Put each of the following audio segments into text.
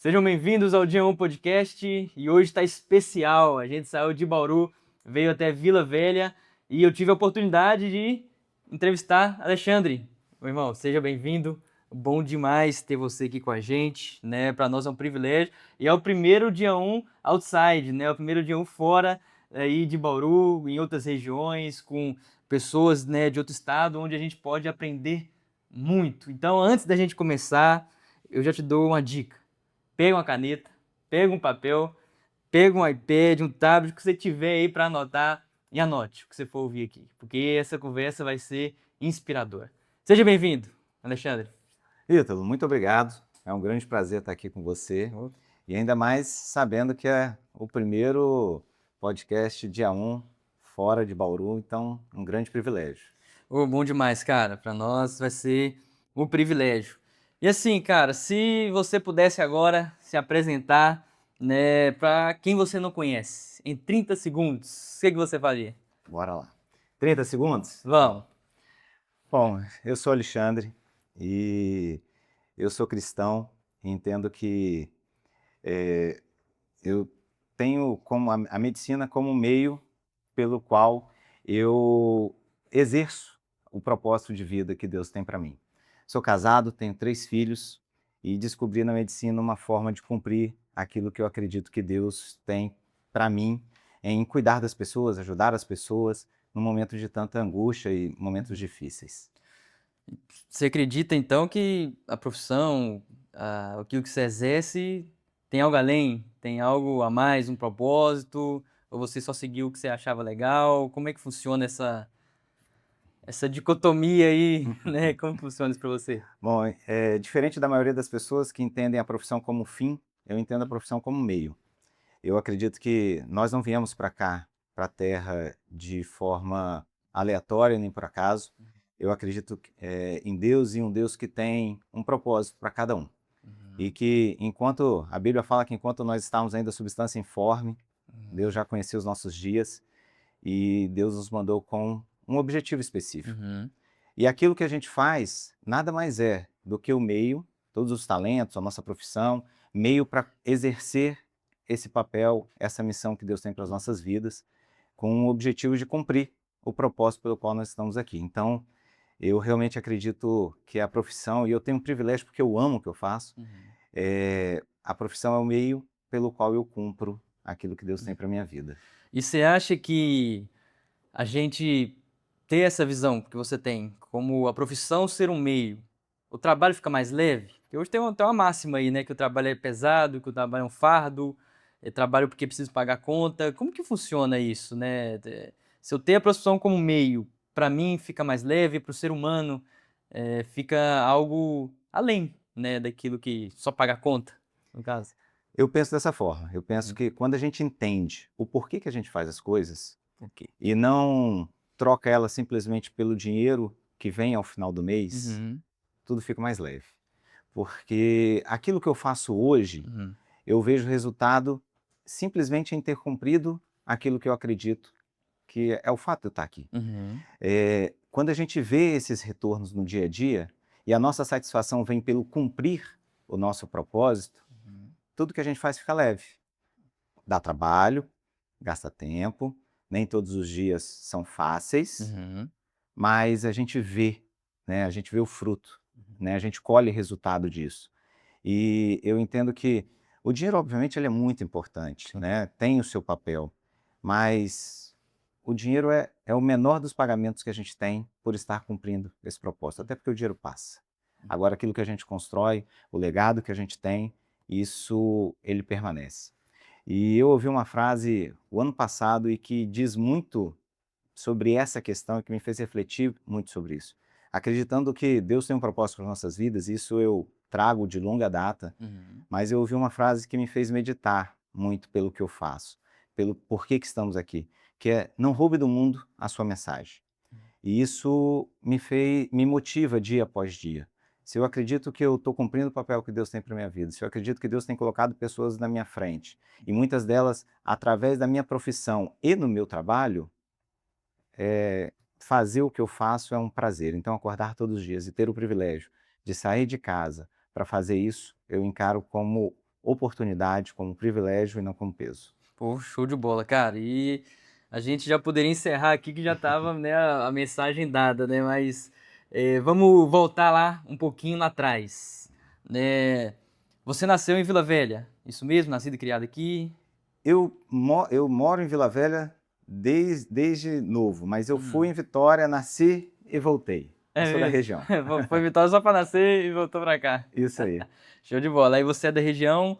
Sejam bem-vindos ao Dia 1 Podcast e hoje está especial. A gente saiu de Bauru, veio até Vila Velha e eu tive a oportunidade de entrevistar Alexandre. Meu irmão, seja bem-vindo. Bom demais ter você aqui com a gente, né? Para nós é um privilégio e é o primeiro Dia 1 outside, né? É o primeiro Dia 1 fora aí de Bauru, em outras regiões, com pessoas, né, de outro estado, onde a gente pode aprender muito. Então, antes da gente começar, eu já te dou uma dica. Pega uma caneta, pega um papel, pega um iPad, um tablet, o que você tiver aí para anotar e anote o que você for ouvir aqui, porque essa conversa vai ser inspiradora. Seja bem-vindo, Alexandre. Ítalo, muito obrigado. É um grande prazer estar aqui com você. E ainda mais sabendo que é o primeiro podcast dia 1 fora de Bauru, então um grande privilégio. Bom demais, cara. Para nós vai ser um privilégio. E assim, cara, se você pudesse agora se apresentar, né, para quem você não conhece, em 30 segundos, o que você faria? Bora lá. 30 segundos? Vamos. Bom, eu sou Alexandre e eu sou cristão e entendo que eu tenho como a medicina como meio pelo qual eu exerço o propósito de vida que Deus tem para mim. Sou casado, tenho 3 filhos e descobri na medicina uma forma de cumprir aquilo que eu acredito que Deus tem para mim, em cuidar das pessoas, ajudar as pessoas no momento de tanta angústia e momentos difíceis. Você acredita então que a profissão, aquilo que você exerce, tem algo além? Tem algo a mais, um propósito? Ou você só seguiu o que você achava legal? Como é que funciona essa dicotomia aí, né? Como funciona isso pra você? Bom, diferente da maioria das pessoas que entendem a profissão como fim, eu entendo a profissão como meio. Eu acredito que nós não viemos para cá, para a Terra, de forma aleatória nem por acaso. Eu acredito em Deus e um Deus que tem um propósito para cada um. E Uhum, que enquanto a Bíblia fala que enquanto nós estávamos ainda substância informe, Deus uhum, já conhecia os nossos dias e Deus nos mandou com um objetivo específico. uhum, E aquilo que a gente faz nada mais é do que o meio, todos os talentos, a nossa profissão, meio para exercer esse papel, essa missão que Deus tem para as nossas vidas, com o objetivo de cumprir o propósito pelo qual nós estamos aqui. Então, eu realmente acredito que a profissão, e eu tenho um privilégio porque eu amo o que eu faço, uhum, a profissão é o meio pelo qual eu cumpro aquilo que Deus tem uhum. para minha vida. E você acha que a gente ter essa visão que você tem, como a profissão ser um meio, o trabalho fica mais leve? Porque hoje tem uma máxima aí, né, que o trabalho é pesado, que o trabalho é um fardo, trabalho porque preciso pagar conta. Como que funciona isso, né? Se eu ter a profissão como meio, para mim fica mais leve, para o ser humano, fica algo além, né, daquilo que só pagar conta, no caso. Eu penso dessa forma, eu penso Uhum. que quando a gente entende o porquê que a gente faz as coisas, Ok. e não troca ela simplesmente pelo dinheiro que vem ao final do mês, Uhum, tudo fica mais leve. Porque aquilo que eu faço hoje, uhum, eu vejo resultado simplesmente em ter cumprido aquilo que eu acredito que é o fato de eu estar aqui. uhum, Quando a gente vê esses retornos no dia a dia, e a nossa satisfação vem pelo cumprir o nosso propósito, uhum, tudo que a gente faz fica leve. Dá trabalho, gasta tempo, nem todos os dias são fáceis, uhum, mas a gente vê, né, a gente vê o fruto, uhum. né, a gente colhe resultado disso. E eu entendo que o dinheiro, obviamente, ele é muito importante, Sim. né, tem o seu papel, mas o dinheiro é o menor dos pagamentos que a gente tem por estar cumprindo esse propósito, até porque o dinheiro passa. Agora, aquilo que a gente constrói, o legado que a gente tem, isso ele permanece. E eu ouvi uma frase o ano passado e que diz muito sobre essa questão e que me fez refletir muito sobre isso. Acreditando que Deus tem um propósito para as nossas vidas, isso eu trago de longa data, Uhum. mas eu ouvi uma frase que me fez meditar muito pelo que eu faço, pelo porquê que estamos aqui, que é: não roube do mundo a sua mensagem. E isso me motiva dia após dia. Se eu acredito que eu estou cumprindo o papel que Deus tem para minha vida, se eu acredito que Deus tem colocado pessoas na minha frente, e muitas delas através da minha profissão e no meu trabalho, fazer o que eu faço é um prazer. Então, acordar todos os dias e ter o privilégio de sair de casa para fazer isso, eu encaro como oportunidade, como privilégio e não como peso. Pô, show de bola, cara. E a gente já poderia encerrar aqui que já tava, né, a mensagem dada, né? Mas vamos voltar lá um pouquinho lá atrás, né? Você nasceu em Vila Velha, isso mesmo? Nascido e criado aqui? Eu moro em Vila Velha desde novo, mas eu fui Hum. em Vitória, nasci e voltei. Eu É sou da mesmo? região. Foi Vitória só pra nascer e voltou pra cá. Isso aí. Show de bola. Aí você é da região,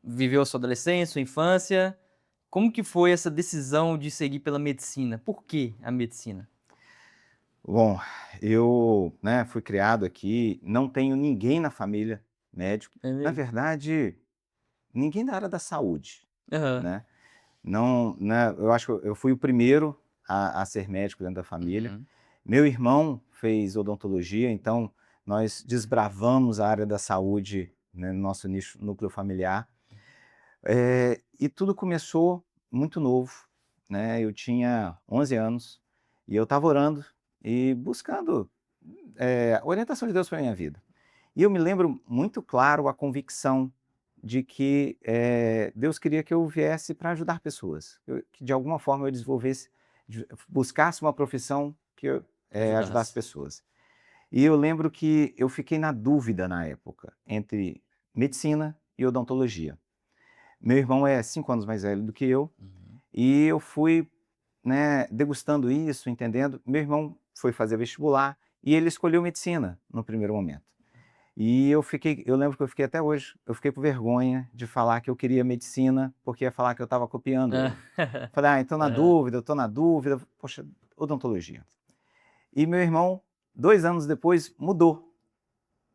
viveu a sua adolescência, sua infância. Como que foi essa decisão de seguir pela medicina? Por que a medicina? Bom, eu, né, fui criado aqui, não tenho ninguém na família médico. É Na mesmo? verdade, ninguém da área da saúde, Aham. né? Não, né, eu acho que eu fui o primeiro a ser médico dentro da família. Uhum. Meu irmão fez odontologia, então nós desbravamos a área da saúde, né, no nosso nicho, núcleo familiar. E tudo começou muito novo, né? Eu tinha 11 anos e eu estava orando e buscando a orientação de Deus para minha vida. E eu me lembro muito claro a convicção de que Deus queria que eu viesse para ajudar pessoas, que de alguma forma eu desenvolvesse, buscasse uma profissão que eu ajudasse Ajudasse. pessoas. E eu lembro que eu fiquei na dúvida na época entre medicina e odontologia. Meu irmão é 5 anos mais velho do que eu Uhum. e eu fui, né, degustando isso, entendendo. Meu irmão foi fazer vestibular e ele escolheu medicina no primeiro momento. E eu lembro que eu fiquei até hoje, eu fiquei com vergonha de falar que eu queria medicina, porque ia falar que eu estava copiando Ah. ele. Falei: "Ah, então na Aham. dúvida, eu estou na dúvida, poxa, odontologia". E meu irmão, 2 anos depois, mudou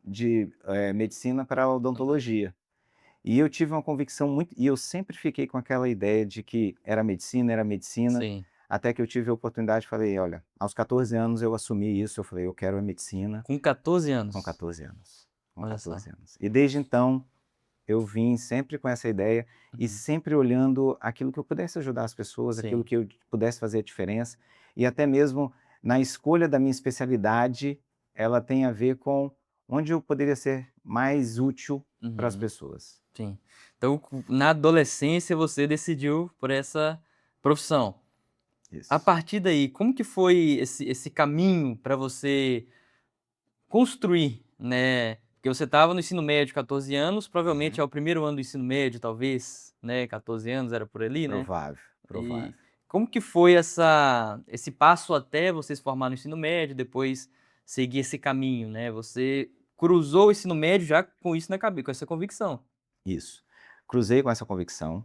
de medicina para odontologia. E eu tive uma convicção muito, e eu sempre fiquei com aquela ideia de que era medicina, Sim. até que eu tive a oportunidade, falei: "Olha", aos 14 anos eu assumi isso, eu falei: "Eu quero a medicina", Com 14 com anos. 14 anos, com Olha só. 14 anos. E desde então, eu vim sempre com essa ideia e Uhum. sempre olhando aquilo que eu pudesse ajudar as pessoas, aquilo Sim. que eu pudesse fazer a diferença, e até mesmo na escolha da minha especialidade, ela tem a ver com onde eu poderia ser mais útil para as Uhum. pessoas. Sim. Então, na adolescência, você decidiu por essa profissão. A Isso. partir daí, como que foi esse caminho para você construir, né? Porque você estava no ensino médio, 14 anos, provavelmente Uhum. é o primeiro ano do ensino médio, talvez, né? 14 anos era por ali, né? Provável, E provável. como que foi esse passo até você se formar no ensino médio, depois seguir esse caminho, né? Você cruzou o ensino médio já com isso na cabeça, com essa convicção. Isso. Cruzei com essa convicção.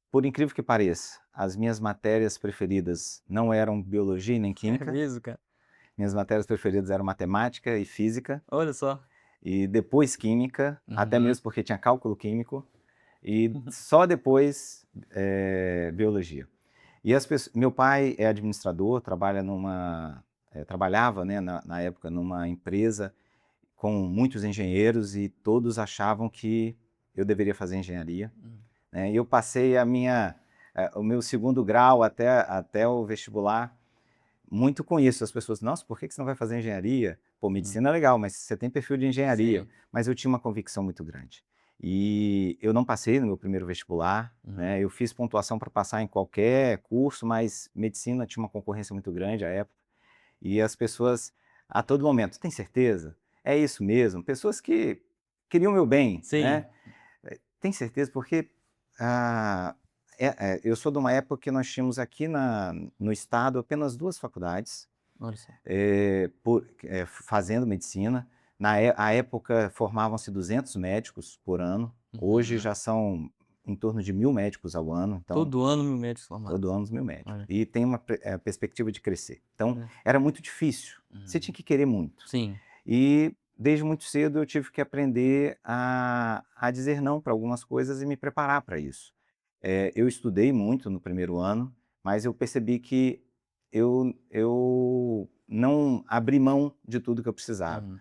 Por incrível que pareça, as minhas matérias preferidas não eram biologia e nem É química. mesmo, cara? Minhas matérias preferidas eram matemática e física, Olha só. e depois química, até Uhum. mesmo porque tinha cálculo químico, e só depois biologia. E meu pai é administrador, trabalhava, né, na época numa empresa com muitos engenheiros e todos achavam que eu deveria fazer engenharia, Hum. né? E eu passei o meu segundo grau até o vestibular muito com isso. As pessoas, nossa, por que você não vai fazer engenharia? Pô, Hum. medicina é legal, mas você tem perfil de engenharia. Sim. Mas eu tinha uma convicção muito grande. E eu não passei no meu primeiro vestibular, Uhum. né? Eu fiz pontuação para passar em qualquer curso, mas medicina tinha uma concorrência muito grande à época. E as pessoas, a todo momento, tem certeza? É isso mesmo? Pessoas que queriam o meu bem, Sim. né? Tem certeza? Porque ah, eu sou de uma época que nós tínhamos aqui no estado apenas 2 faculdades, Olha só. fazendo medicina. À época formavam-se 200 médicos por ano, hoje Uhum. já são em torno de 1.000 médicos ao ano, então Todo ano 1000 médicos formados. todo ano 1.000 médicos. Olha. E tem uma perspectiva de crescer. Então Olha. era muito difícil, você tinha Uhum. que querer muito. Sim. E desde muito cedo eu tive que aprender a dizer não para algumas coisas e me preparar para isso. Eu estudei muito no primeiro ano, mas eu percebi que eu não abri mão de tudo que eu precisava. Uhum.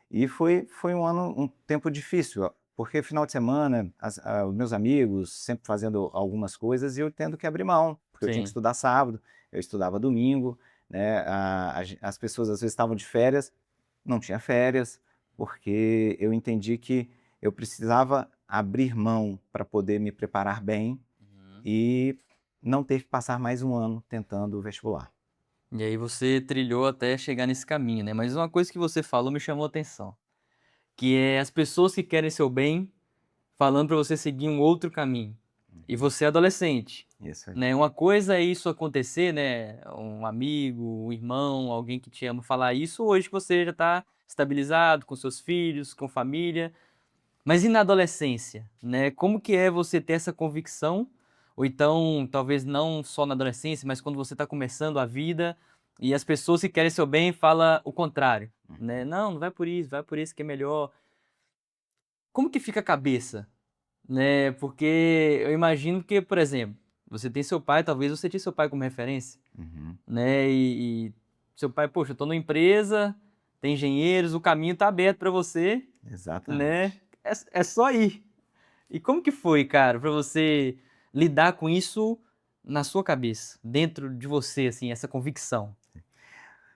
E foi um tempo difícil, ó, porque final de semana, os meus amigos sempre fazendo algumas coisas e eu tendo que abrir mão, porque eu tinha que Sim. estudar sábado, eu estudava domingo, né, as pessoas às vezes estavam de férias, não tinha férias, porque eu entendi que eu precisava abrir mão para poder me preparar bem Uhum. e não ter que passar mais um ano tentando o vestibular. E aí você trilhou até chegar nesse caminho, né. Mas uma coisa que você falou me chamou a atenção, que é as pessoas que querem seu bem falando pra você seguir um outro caminho. E Uhum. você é adolescente, Isso aí. né, uma coisa é isso acontecer, né, um amigo, um irmão, alguém que te ama falar isso, hoje que você já tá estabilizado com seus filhos, com família. Mas e na adolescência, né, como que é você ter essa convicção, ou então talvez não só na adolescência, mas quando você está começando a vida, e as pessoas que querem seu bem fala o contrário, né, Uhum. "Não, não vai por esse que é melhor". Como que fica a cabeça, né, porque eu imagino que, por exemplo, você tem seu pai, talvez você tinha seu pai como referência, Uhum. né, e seu pai: "Poxa, eu estou numa empresa, tem engenheiros, o caminho está aberto para você, né, Exatamente. é só ir". E como que foi, cara, pra você lidar com isso na sua cabeça, dentro de você, assim, essa convicção?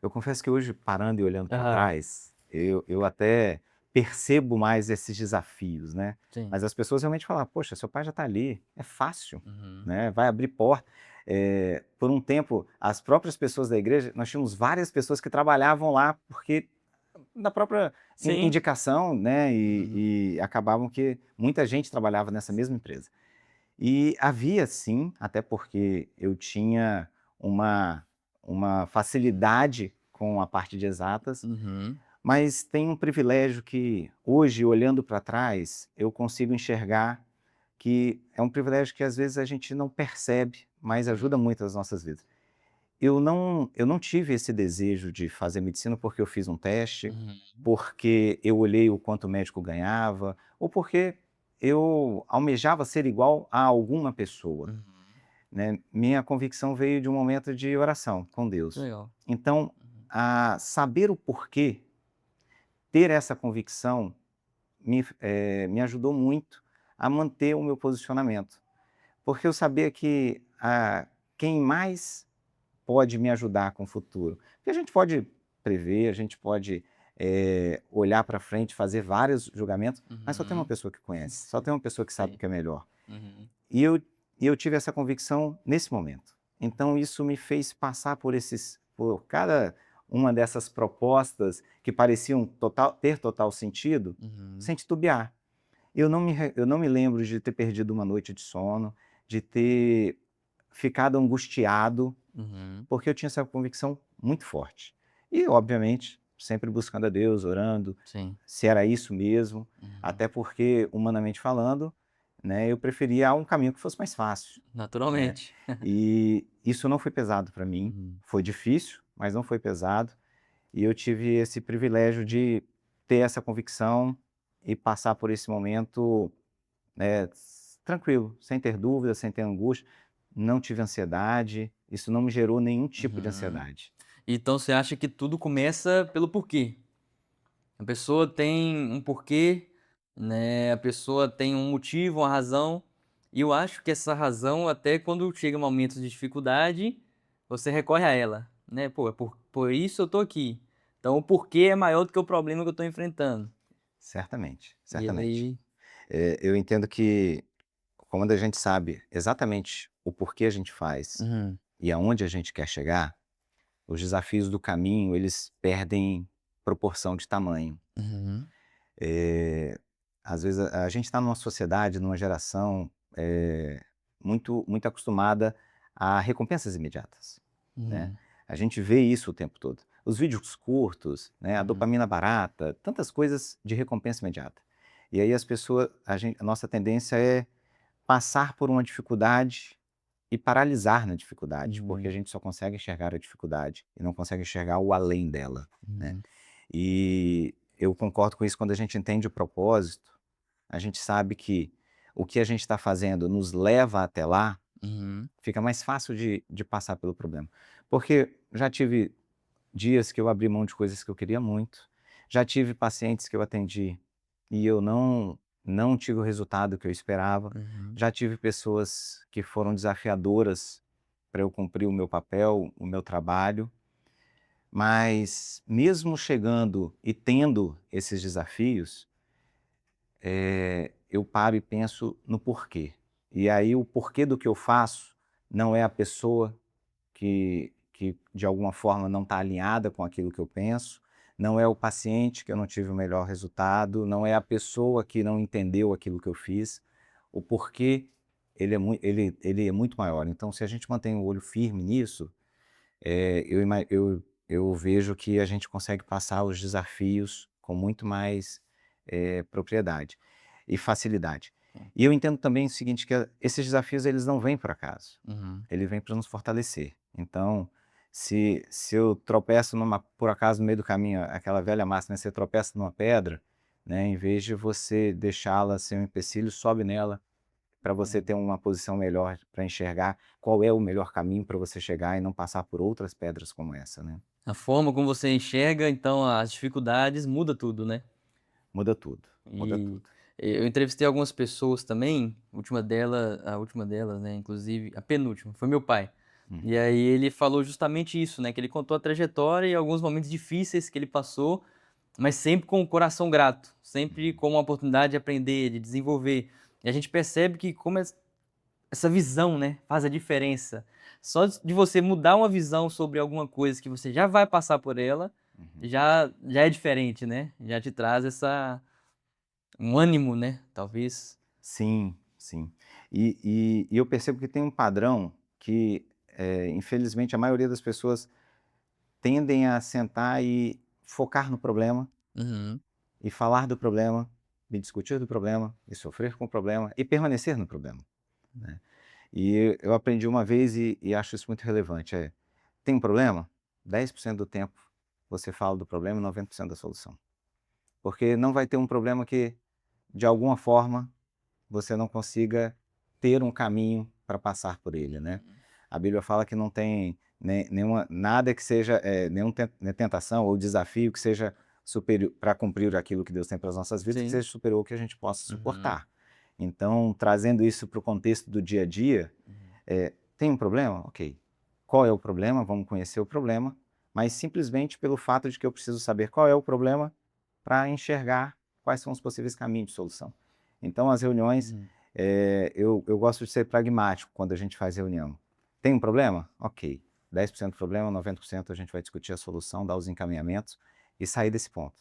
Eu confesso que hoje, parando e olhando para Aham, trás, eu até percebo mais esses desafios, né. sim. Mas as pessoas realmente falam: "Poxa, seu pai já está ali, é fácil, Uhum. né, vai abrir porta". Por um tempo, as próprias pessoas da igreja, nós tínhamos várias pessoas que trabalhavam lá, porque da própria Sim. indicação, né, Uhum. e acabavam que muita gente trabalhava nessa mesma empresa. E havia sim, até porque eu tinha uma uma facilidade com a parte de exatas, Uhum. mas tem um privilégio que hoje, olhando para trás, eu consigo enxergar que é um privilégio que às vezes a gente não percebe, mas ajuda muito as nossas vidas. Eu não tive esse desejo de fazer medicina porque eu fiz um teste, Uhum. porque eu olhei o quanto o médico ganhava, ou porque eu almejava ser igual a alguma pessoa, Uhum. né. Minha convicção veio de um momento de oração com Que Deus. legal. Então, Uhum. a saber o porquê, ter essa convicção me ajudou muito a manter o meu posicionamento, porque eu sabia que, quem mais pode me ajudar com o futuro. Porque a gente pode prever, a gente pode, olhar para frente, fazer vários julgamentos, mas só tem uma Uhum. pessoa que conhece, só tem uma pessoa que sabe o Sim. que é melhor. Uhum. E eu tive essa convicção nesse momento. Então isso me fez passar por cada uma dessas propostas que pareciam ter total sentido, Uhum. sem titubear. Eu não me lembro de ter perdido uma noite de sono, de ter ficado angustiado, Uhum. porque eu tinha essa convicção muito forte. E, obviamente, sempre buscando a Deus, orando, Sim. se era isso mesmo, Uhum. até porque, humanamente falando, né, eu preferia um caminho que fosse mais fácil, né. Naturalmente. E isso não foi pesado para mim, Uhum. foi difícil, mas não foi pesado, e eu tive esse privilégio de ter essa convicção e passar por esse momento, tranquilo, sem ter dúvidas, sem ter angústia, não tive ansiedade, isso não me gerou nenhum tipo de Uhum. ansiedade. Então você acha que tudo começa pelo porquê? A pessoa tem um porquê, né, a pessoa tem um motivo, uma razão, e eu acho que essa razão até quando chega momentos de dificuldade, você recorre a ela, né, "Pô, é por isso eu tô aqui". Então o porquê é maior do que o problema que eu tô enfrentando. Certamente, E certamente. aí Eu entendo que quando a gente sabe exatamente o porquê a gente faz uhum, e aonde a gente quer chegar, os desafios do caminho, eles perdem proporção de tamanho. uhum, Eh, Às vezes a gente está numa sociedade, numa geração, muito acostumada a recompensas imediatas, né. uhum, A gente vê isso o tempo todo. Os vídeos curtos, né, a uhum, dopamina barata, tantas coisas de recompensa imediata. E aí as pessoas a nossa tendência é passar por uma dificuldade e paralisar na dificuldade, porque a uhum, gente só consegue enxergar a dificuldade e não consegue enxergar o além dela, né. uhum, E eu concordo com isso quando a gente entende o propósito, a gente sabe que o que a gente está fazendo nos leva até lá, uhum, fica mais fácil de passar pelo problema. Porque já tive dias que eu abri mão de coisas que eu queria muito, já tive pacientes que eu atendi e eu não tive o resultado que eu esperava, uhum, já tive pessoas que foram desafiadoras para eu cumprir o meu papel, o meu trabalho, mas mesmo chegando e tendo esses desafios, eu paro e penso no porquê. E aí o porquê do que eu faço não é a pessoa que de alguma forma não está alinhada com aquilo que eu penso, não é o paciente que eu não tive o melhor resultado, não é a pessoa que não entendeu aquilo que eu fiz. O porquê, ele é muito maior. Então, se a gente mantém o olho firme nisso, eu vejo que a gente consegue passar os desafios com muito mais propriedade e facilidade. E eu entendo também o seguinte, que esses desafios eles não vêm por acaso, Uhum. ele vem para nos fortalecer. Então, se eu tropeço por acaso no meio do caminho, aquela velha máxima, né, você tropeça numa pedra, né, em vez de você deixá-la ser um empecilho, sobe nela para você ter uma posição melhor para enxergar qual é o melhor caminho para você chegar e não passar por outras pedras como essa, né? A forma como você enxerga, então, as dificuldades muda tudo, né? Muda tudo, muda E tudo. eu entrevistei algumas pessoas também, a última delas, né, inclusive, a penúltima, foi meu pai. Uhum, E aí ele falou justamente isso, né, que ele contou a trajetória e alguns momentos difíceis que ele passou, mas sempre com o coração grato, sempre uhum. com uma oportunidade de aprender, de desenvolver. E a gente percebe que como essa visão, né, faz a diferença. Só de você mudar uma visão sobre alguma coisa que você já vai passar por ela, Uhum. já é diferente, né? Já te traz um ânimo, né, talvez. Sim, sim. E eu percebo que tem um padrão que, infelizmente, a maioria das pessoas tendem a sentar e focar no problema, Uhum. e falar do problema, e discutir do problema, e sofrer com o problema, e permanecer no problema, né? E eu aprendi uma vez e acho isso muito relevante, tem um problema? 10% do tempo você fala do problema e 90% da solução. Porque não vai ter um problema que, de alguma forma, você não consiga ter um caminho para passar por ele, né? A Bíblia fala que não tem nada que seja, nenhuma tentação ou desafio que seja superior para cumprir aquilo que Deus tem para as nossas vidas, que Sim. seja superior ao que a gente possa Uhum. suportar. Então, trazendo isso para o contexto do dia a dia, Uhum. tem um problema? Ok. Qual é o problema? Vamos conhecer o problema, mas simplesmente pelo fato de que eu preciso saber qual é o problema para enxergar quais são os possíveis caminhos de solução. Então, as reuniões, Uhum. eu gosto de ser pragmático quando a gente faz reunião. Tem um problema? Ok. 10% problema, 90% a gente vai discutir a solução, dar os encaminhamentos e sair desse ponto.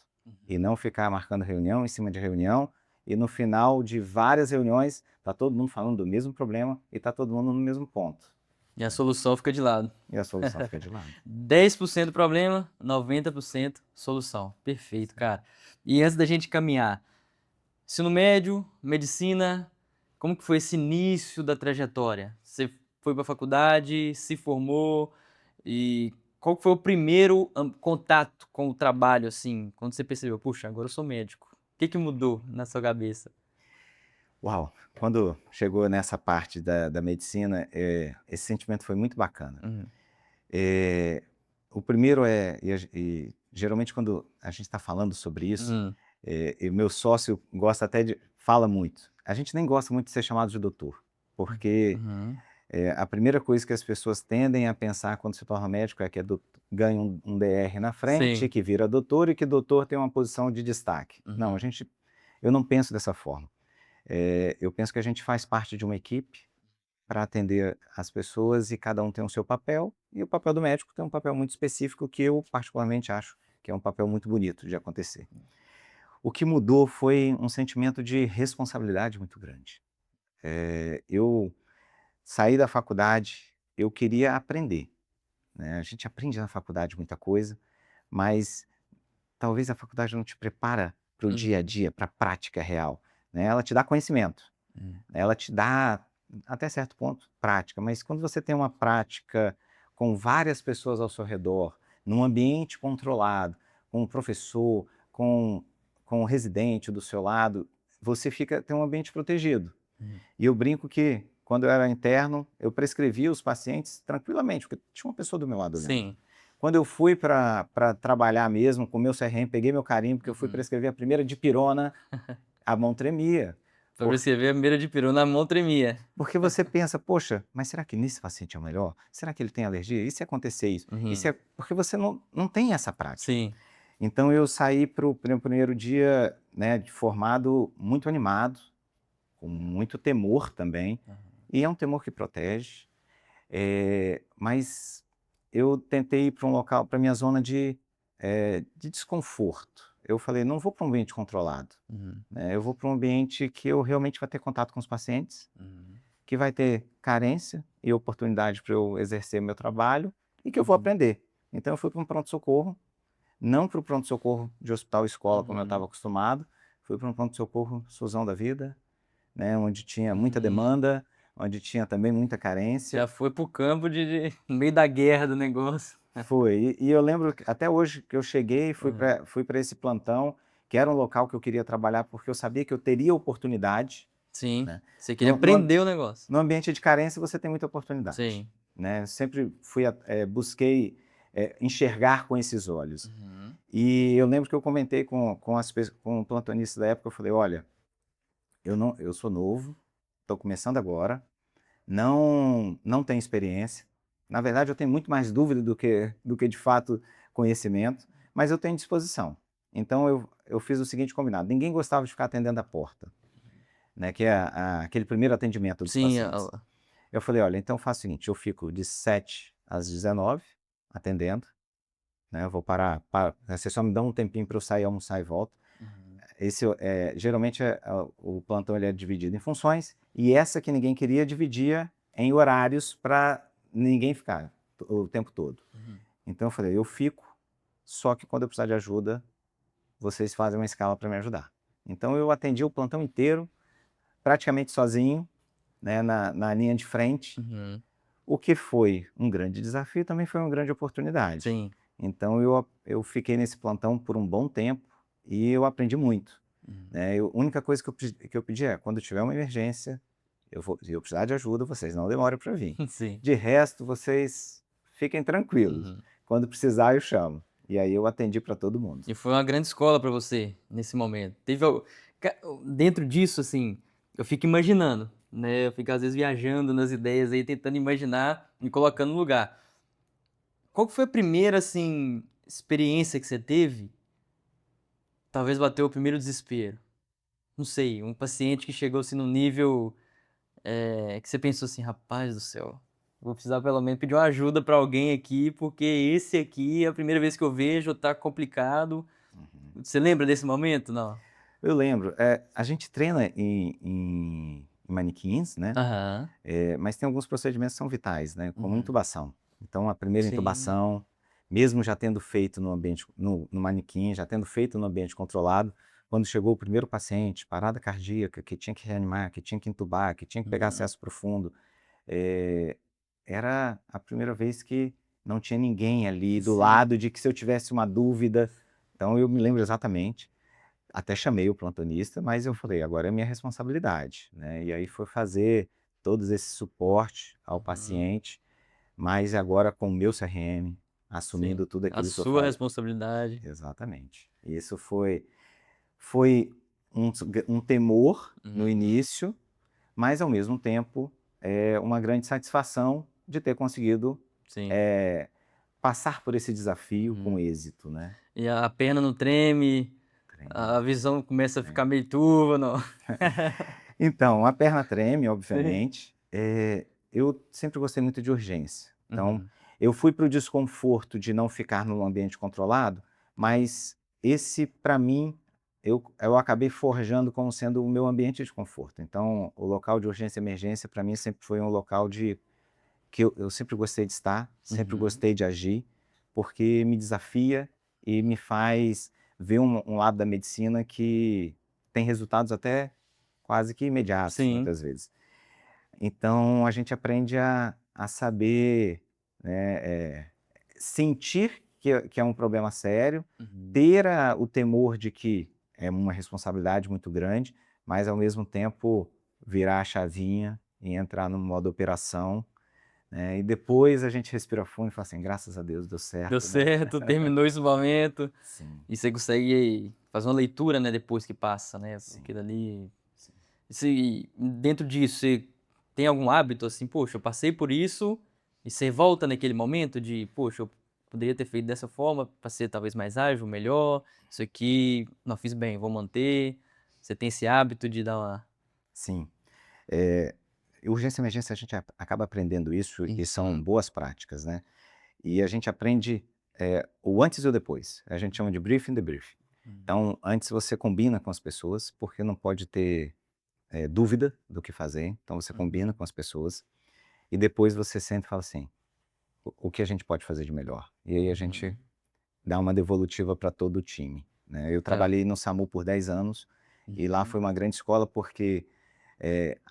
E Uhum. não ficar marcando reunião em cima de reunião e no final de várias reuniões está todo mundo falando do mesmo problema e está todo mundo no mesmo ponto. E a solução fica de lado. E a solução fica de lado. 10% problema, 90% solução. Perfeito, cara. E antes da gente caminhar, ensino médio, medicina, como que foi esse início da trajetória? Você foi para a faculdade, se formou e qual que foi o primeiro contato com o trabalho, assim, quando você percebeu, puxa, agora eu sou médico. O que que mudou na sua cabeça? Uau! Quando chegou nessa parte da medicina, esse sentimento foi muito bacana. Uhum. Eh, o primeiro geralmente quando a gente está falando sobre isso, Hum. e o meu sócio gosta até fala muito. A gente nem gosta muito de ser chamado de doutor, porque Uhum. a primeira coisa que as pessoas tendem a pensar quando se torna médico é que ganha um DR na frente, Sim. que vira doutor e que doutor tem uma posição de destaque. Não, Uhum. eu não penso dessa forma. Eu penso que a gente faz parte de uma equipe para atender as pessoas e cada um tem o seu papel, e o papel do médico tem um papel muito específico que eu particularmente acho que é um papel muito bonito de acontecer. O que mudou foi um sentimento de responsabilidade muito grande. Eu saí da faculdade, eu queria aprender, né? A gente aprende na faculdade muita coisa, mas talvez a faculdade não te prepara para o dia a Uhum. dia, para a prática real, né? Ela te dá conhecimento, Hum. ela te dá, até certo ponto, prática, mas quando você tem uma prática com várias pessoas ao seu redor, num ambiente controlado, com um professor, com um residente do seu lado, você tem um ambiente protegido. Hum. E eu brinco que, quando eu era interno, eu prescrevia os pacientes tranquilamente, porque tinha uma pessoa do meu lado olhando. Sim. Quando eu fui para trabalhar mesmo, com o meu CRM, peguei meu carimbo, porque eu fui Uhum. prescrever a primeira dipirona, a mão tremia. Pra prescrever a primeira dipirona, a mão tremia. Porque você pensa, poxa, mas será que nesse paciente é o melhor? Será que ele tem alergia? E se acontecer isso? Uhum. Porque você não tem essa prática. Sim. Então eu saí para o primeiro dia, né, de formado muito animado, com muito temor também, e é um temor que protege, mas eu tentei ir para um local, para minha zona de desconforto. Eu falei, não vou para um ambiente controlado, Uhum. né, eu vou para um ambiente que eu realmente vou ter contato com os pacientes, Uhum. que vai ter carência e oportunidade para eu exercer meu trabalho e que eu vou Uhum. aprender. Então eu fui para um pronto-socorro, não para o pronto-socorro de hospital-escola, como eu estava Uhum. acostumado, fui para um pronto-socorro Suzão da vida, né, onde tinha muita Uhum. demanda, onde tinha também muita carência. Já foi pro campo no meio da guerra do negócio. Foi, e eu lembro que até hoje que eu cheguei, Uhum. fui para esse plantão, que era um local que eu queria trabalhar, porque eu sabia que eu teria oportunidade, Sim, né. você queria No no aprender o negócio. no ambiente de carência você tem muita oportunidade, Sim. né, sempre busquei, enxergar com esses olhos. Uhum. E eu lembro que eu comentei com o plantonista da época, eu falei: "Olha, eu sou novo, estou começando agora, não tenho experiência. Na verdade, eu tenho muito mais dúvida do que de fato conhecimento, mas eu tenho disposição". Então eu fiz o seguinte combinado: ninguém gostava de ficar atendendo a porta, né, que é aquele primeiro atendimento dos Sim, pacientes. Eu falei: "Olha, então eu faço o seguinte, eu fico de 7 às 19 atendendo, né, eu vou parar, vocês só me dão um tempinho para eu sair, almoçar e volto". Uhum. Geralmente o plantão ele é dividido em funções, e essa que ninguém queria dividia em horários para ninguém ficar o tempo todo. Uhum. Então eu falei: "Eu fico, só que quando eu precisar de ajuda, vocês fazem uma escala para me ajudar". Então eu atendi o plantão inteiro, praticamente sozinho, né, na linha de frente, Uhum. o que foi um grande desafio, também foi uma grande oportunidade. Sim. Então eu fiquei nesse plantão por um bom tempo e eu aprendi muito, Uhum. né. A única coisa que eu pedi é: quando tiver uma emergência, se eu precisar de ajuda, vocês não demorem para vir. Sim. De resto, vocês fiquem tranquilos, Uhum. quando precisar eu chamo. E aí eu atendi para todo mundo. E foi uma grande escola pra você, nesse momento. Teve al ca Dentro disso, assim, eu fico imaginando, né, eu fico às vezes viajando nas ideias aí, tentando imaginar, me colocando no lugar. Qual que foi a primeira, assim, experiência que você teve, talvez bateu o primeiro desespero? Não sei, um paciente que chegou, assim, num nível, que você pensou assim: "Rapaz do céu, vou precisar pelo menos pedir uma ajuda pra alguém aqui, porque esse aqui é a primeira vez que eu vejo, tá complicado". Uhum. Você lembra desse momento? Não? Eu lembro, a gente treina em manequins, né, Aham. mas tem alguns procedimentos que são vitais, né, como Uhum. intubação. Então a primeira Sim. intubação, mesmo já tendo feito no ambiente no manequim, já tendo feito no ambiente controlado, quando chegou o primeiro paciente, parada cardíaca, que tinha que reanimar, que tinha que intubar, que tinha que pegar Uhum. acesso profundo, eh, era a primeira vez que não tinha ninguém ali do Sim. lado, de que se eu tivesse uma dúvida, então eu me lembro exatamente. Até chamei o plantonista, mas eu falei: "Agora é minha responsabilidade", né, e aí foi fazer todos esse suporte ao Uhum. paciente, mas agora com o meu CRM, Sim. assumindo tudo A aquilo que eu sua falei. responsabilidade. Exatamente. Isso foi um temor no Uhum. início, mas ao mesmo tempo, uma grande satisfação de ter conseguido, Sim. eh, passar por esse desafio com Uhum. êxito, né. E a perna não treme, a Treme, visão começa a treme. ficar meio turva, não? Então, a perna treme, Sim. obviamente. Eu sempre gostei muito de urgência. Então, Uhum. eu fui para o desconforto de não ficar num ambiente controlado, mas esse, para mim, eu acabei forjando como sendo o meu ambiente de conforto. Então, o local de urgência e emergência, para mim, sempre foi um local que eu sempre gostei de estar, sempre Uhum. gostei de agir, porque me desafia e me faz ver um lado da medicina que tem resultados até quase que imediatos, Sim. muitas vezes. Então a gente aprende a saber, né, sentir que é um problema sério, Uhum. ter o temor de que é uma responsabilidade muito grande, mas ao mesmo tempo virar a chavinha e entrar no modo operação, né, e depois a gente respira fundo e fala assim: "Graças a Deus deu Deu certo", né. certo, terminou esse momento, Sim, e você consegue fazer uma leitura, né, depois que passa, né, sim, aquilo ali. sim. Se dentro disso você tem algum hábito, assim: "Poxa, eu passei por isso", e você volta naquele momento de: "Poxa, eu poderia ter feito dessa forma para ser talvez mais ágil, melhor. Isso aqui não fiz bem, vou manter. Você tem esse hábito de dar uma. Sim. Urgência e emergência a gente acaba aprendendo isso e são Uhum. boas práticas, né? E a gente aprende o antes e o depois. A gente chama de briefing e debriefing. Então, antes você combina com as pessoas, porque não pode ter dúvida do que fazer. Então, você combina com as pessoas e depois você senta e fala assim, o que a gente pode fazer de melhor? E aí a gente dá uma devolutiva para todo o time, né? Eu Tá. trabalhei no SAMU por 10 anos e lá Uhum. foi uma grande escola porque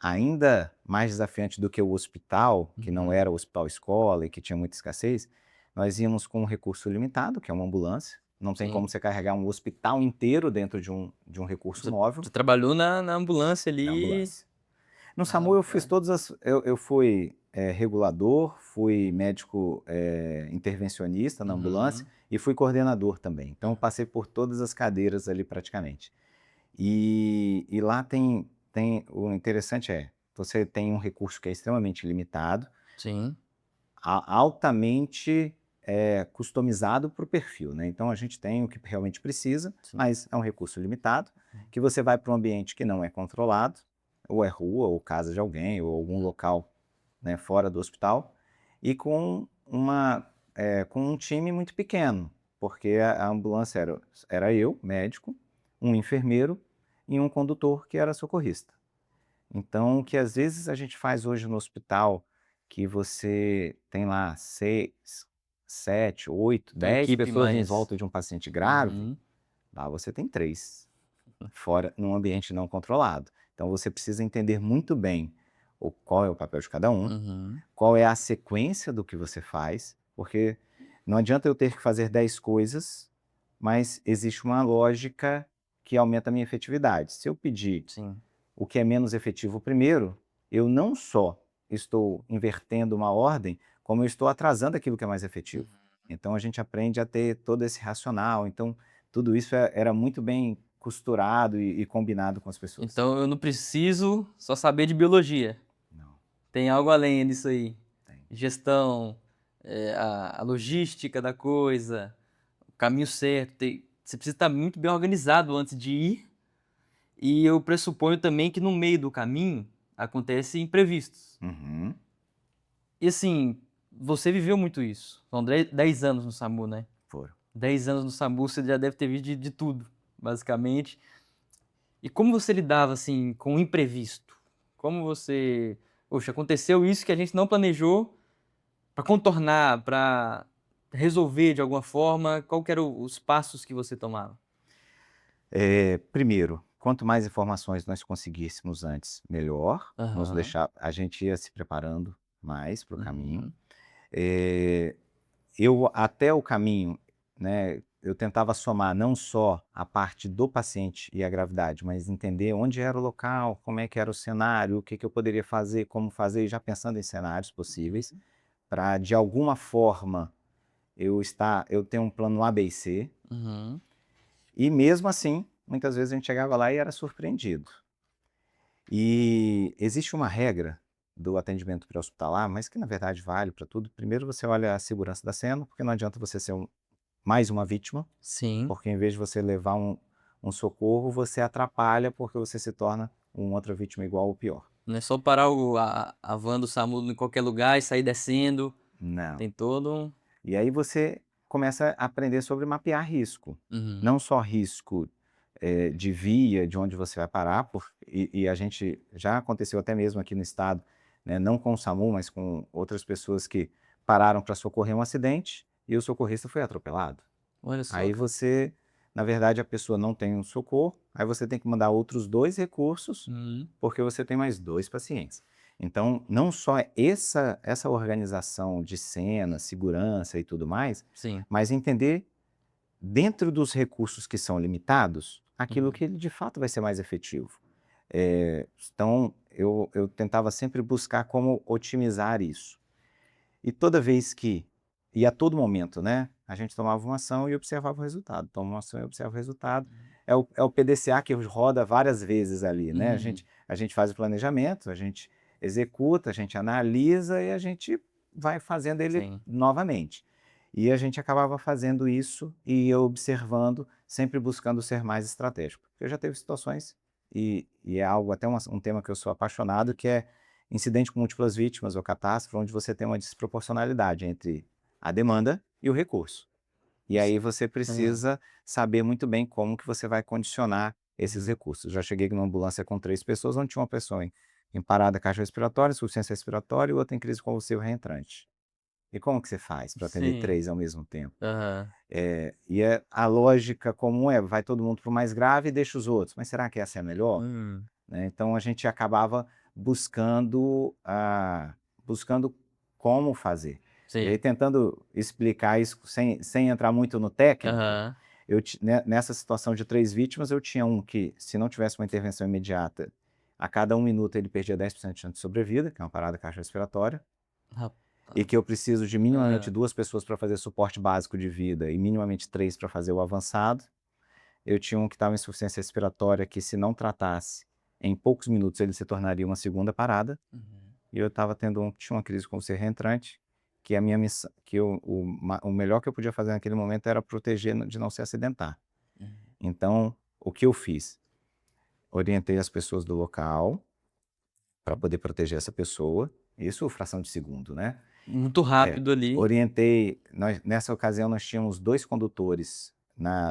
ainda mais desafiante do que o hospital, que não Uhum. era o hospital escola e que tinha muita escassez, nós íamos com um recurso limitado, que é uma ambulância. Não tem como Sim. você carregar um hospital inteiro dentro de um recurso móvel Tu trabalhou na ambulância da ali. ambulância. No Ah, SAMU eu fiz tá. todas as. Eu fui regulador, fui médico intervencionista na ambulância Uhum. e fui coordenador também. Então eu passei por todas as cadeiras ali praticamente. E lá o interessante você tem um recurso que é extremamente limitado, Sim. altamente customizado para o perfil, né? Então a gente tem o que realmente precisa, Sim. mas é um recurso limitado, que você vai para um ambiente que não é controlado, ou é rua, ou casa de alguém, ou algum local, né, fora do hospital, e com um time muito pequeno, porque a ambulância era eu, médico, um enfermeiro e um condutor que era socorrista. Então, o que às vezes a gente faz hoje no hospital, que você tem lá 6, 7, 8, Uma 10 equipe pessoas em mais. volta de um paciente grave, Uhum. lá você tem 3, fora num ambiente não controlado. Então você precisa entender muito bem qual é o papel de cada um, Uhum. qual é a sequência do que você faz, porque não adianta eu ter que fazer 10 coisas, mas existe uma lógica que aumenta a minha efetividade. Se eu pedir Sim. o que é menos efetivo primeiro, eu não só estou invertendo uma ordem, como eu estou atrasando aquilo que é mais efetivo. Então a gente aprende a ter todo esse racional. Então tudo isso era muito bem costurado e combinado com as pessoas. Então eu não preciso só saber de biologia. Não, Tem algo além disso aí. tem. Gestão, a logística da coisa, o caminho certo. Você precisa estar muito bem organizado antes de ir. E eu pressuponho também que no meio do caminho acontecem imprevistos. Uhum, E assim, você viveu muito isso. São 10 anos no SAMU, né? foram. 10 anos no SAMU, você já deve ter visto de tudo, basicamente. E como você lidava, assim, com o imprevisto? Como você... Poxa, aconteceu isso que a gente não planejou para contornar, para resolver de alguma forma. Qual que eram os passos que você tomava? Primeiro, quanto mais informações nós conseguíssemos antes, melhor. Aham. A gente ia se preparando mais para o caminho. Uhum. Eh, até o caminho, né, eu tentava somar não só a parte do paciente e a gravidade, mas entender onde era o local, como é que era o cenário, o que que eu poderia fazer, como fazer, e já pensando em cenários possíveis, para de alguma forma eu ter um plano A, B e C, Uhum. e mesmo assim, muitas vezes a gente chegava lá e era surpreendido. E existe uma regra do atendimento pré-hospitalar, mas que na verdade vale para tudo. Primeiro você olha a segurança da cena, porque não adianta você ser mais uma vítima, Sim. porque em vez de você levar um socorro, você atrapalha porque você se torna uma outra vítima igual ou pior. Não é só parar a van do SAMU em qualquer lugar e sair descendo. Não. Tem todo um... E aí você começa a aprender sobre mapear risco. Uhum. Não só risco de via, de onde você vai parar, e a gente já aconteceu até mesmo aqui no estado, né, não com o SAMU, mas com outras pessoas que pararam para socorrer um acidente e o socorrista foi atropelado. Olha só, Aí cara. você, na verdade, a pessoa não tem um socorro, aí você tem que mandar outros 2 recursos, Uhum. porque você tem mais 2 pacientes. Então, não só essa organização de cena, segurança e tudo mais, Sim. mas entender, dentro dos recursos que são limitados, aquilo Uhum. que de fato vai ser mais efetivo. Então, eu tentava sempre buscar como otimizar isso. E toda vez e a todo momento, né, a gente tomava uma ação e observava o resultado. Toma uma ação e observa o resultado. É o PDCA que roda várias vezes ali, né? A Uhum. gente, a gente faz o planejamento, a gente executa, a gente analisa e a gente vai fazendo ele Sim. novamente. E a gente acabava fazendo isso e ia observando, sempre buscando ser mais estratégico. Porque já teve situações, e é algo, até um tema que eu sou apaixonado, que é incidente com múltiplas vítimas ou catástrofe, onde você tem uma desproporcionalidade entre a demanda e o recurso. E aí você Hã. precisa saber muito bem como que você vai condicionar esses recursos. Já cheguei numa ambulância com 3 pessoas, onde tinha uma pessoa em parada cardiorrespiratória, insuficiência respiratória e outra em crise convulsiva reentrante. E como que você faz para atender Sim. 3 ao mesmo tempo? Aham. A lógica comum é: vai todo mundo para o mais grave e deixa os outros. Mas será que essa é a melhor? Hum. Né, então a gente acabava buscando como fazer. E aí Sim. tentando explicar isso sem entrar muito no técnico, Aham. nessa situação de 3 vítimas, eu tinha um que, se não tivesse uma intervenção imediata, a cada 1 minuto ele perdia 10% de chance de sobrevida, que é uma parada cardiorrespiratória, e Rapaz. que eu preciso de minimamente Hã. 2 pessoas para fazer suporte básico de vida e minimamente 3 para fazer o avançado. Eu tinha um que estava em insuficiência respiratória, que, se não tratasse, em poucos minutos ele se tornaria uma segunda parada. Uhum. E eu estava tendo um que tinha uma crise convulsiva reentrante, que a minha missão, que o melhor que eu podia fazer naquele momento era proteger de não se acidentar. Uhum. Então, o que eu fiz? Orientei as pessoas do local para poder proteger essa pessoa, isso fração de segundo, né? Muito É, rápido ali. orientei, nessa ocasião nós tínhamos 2 condutores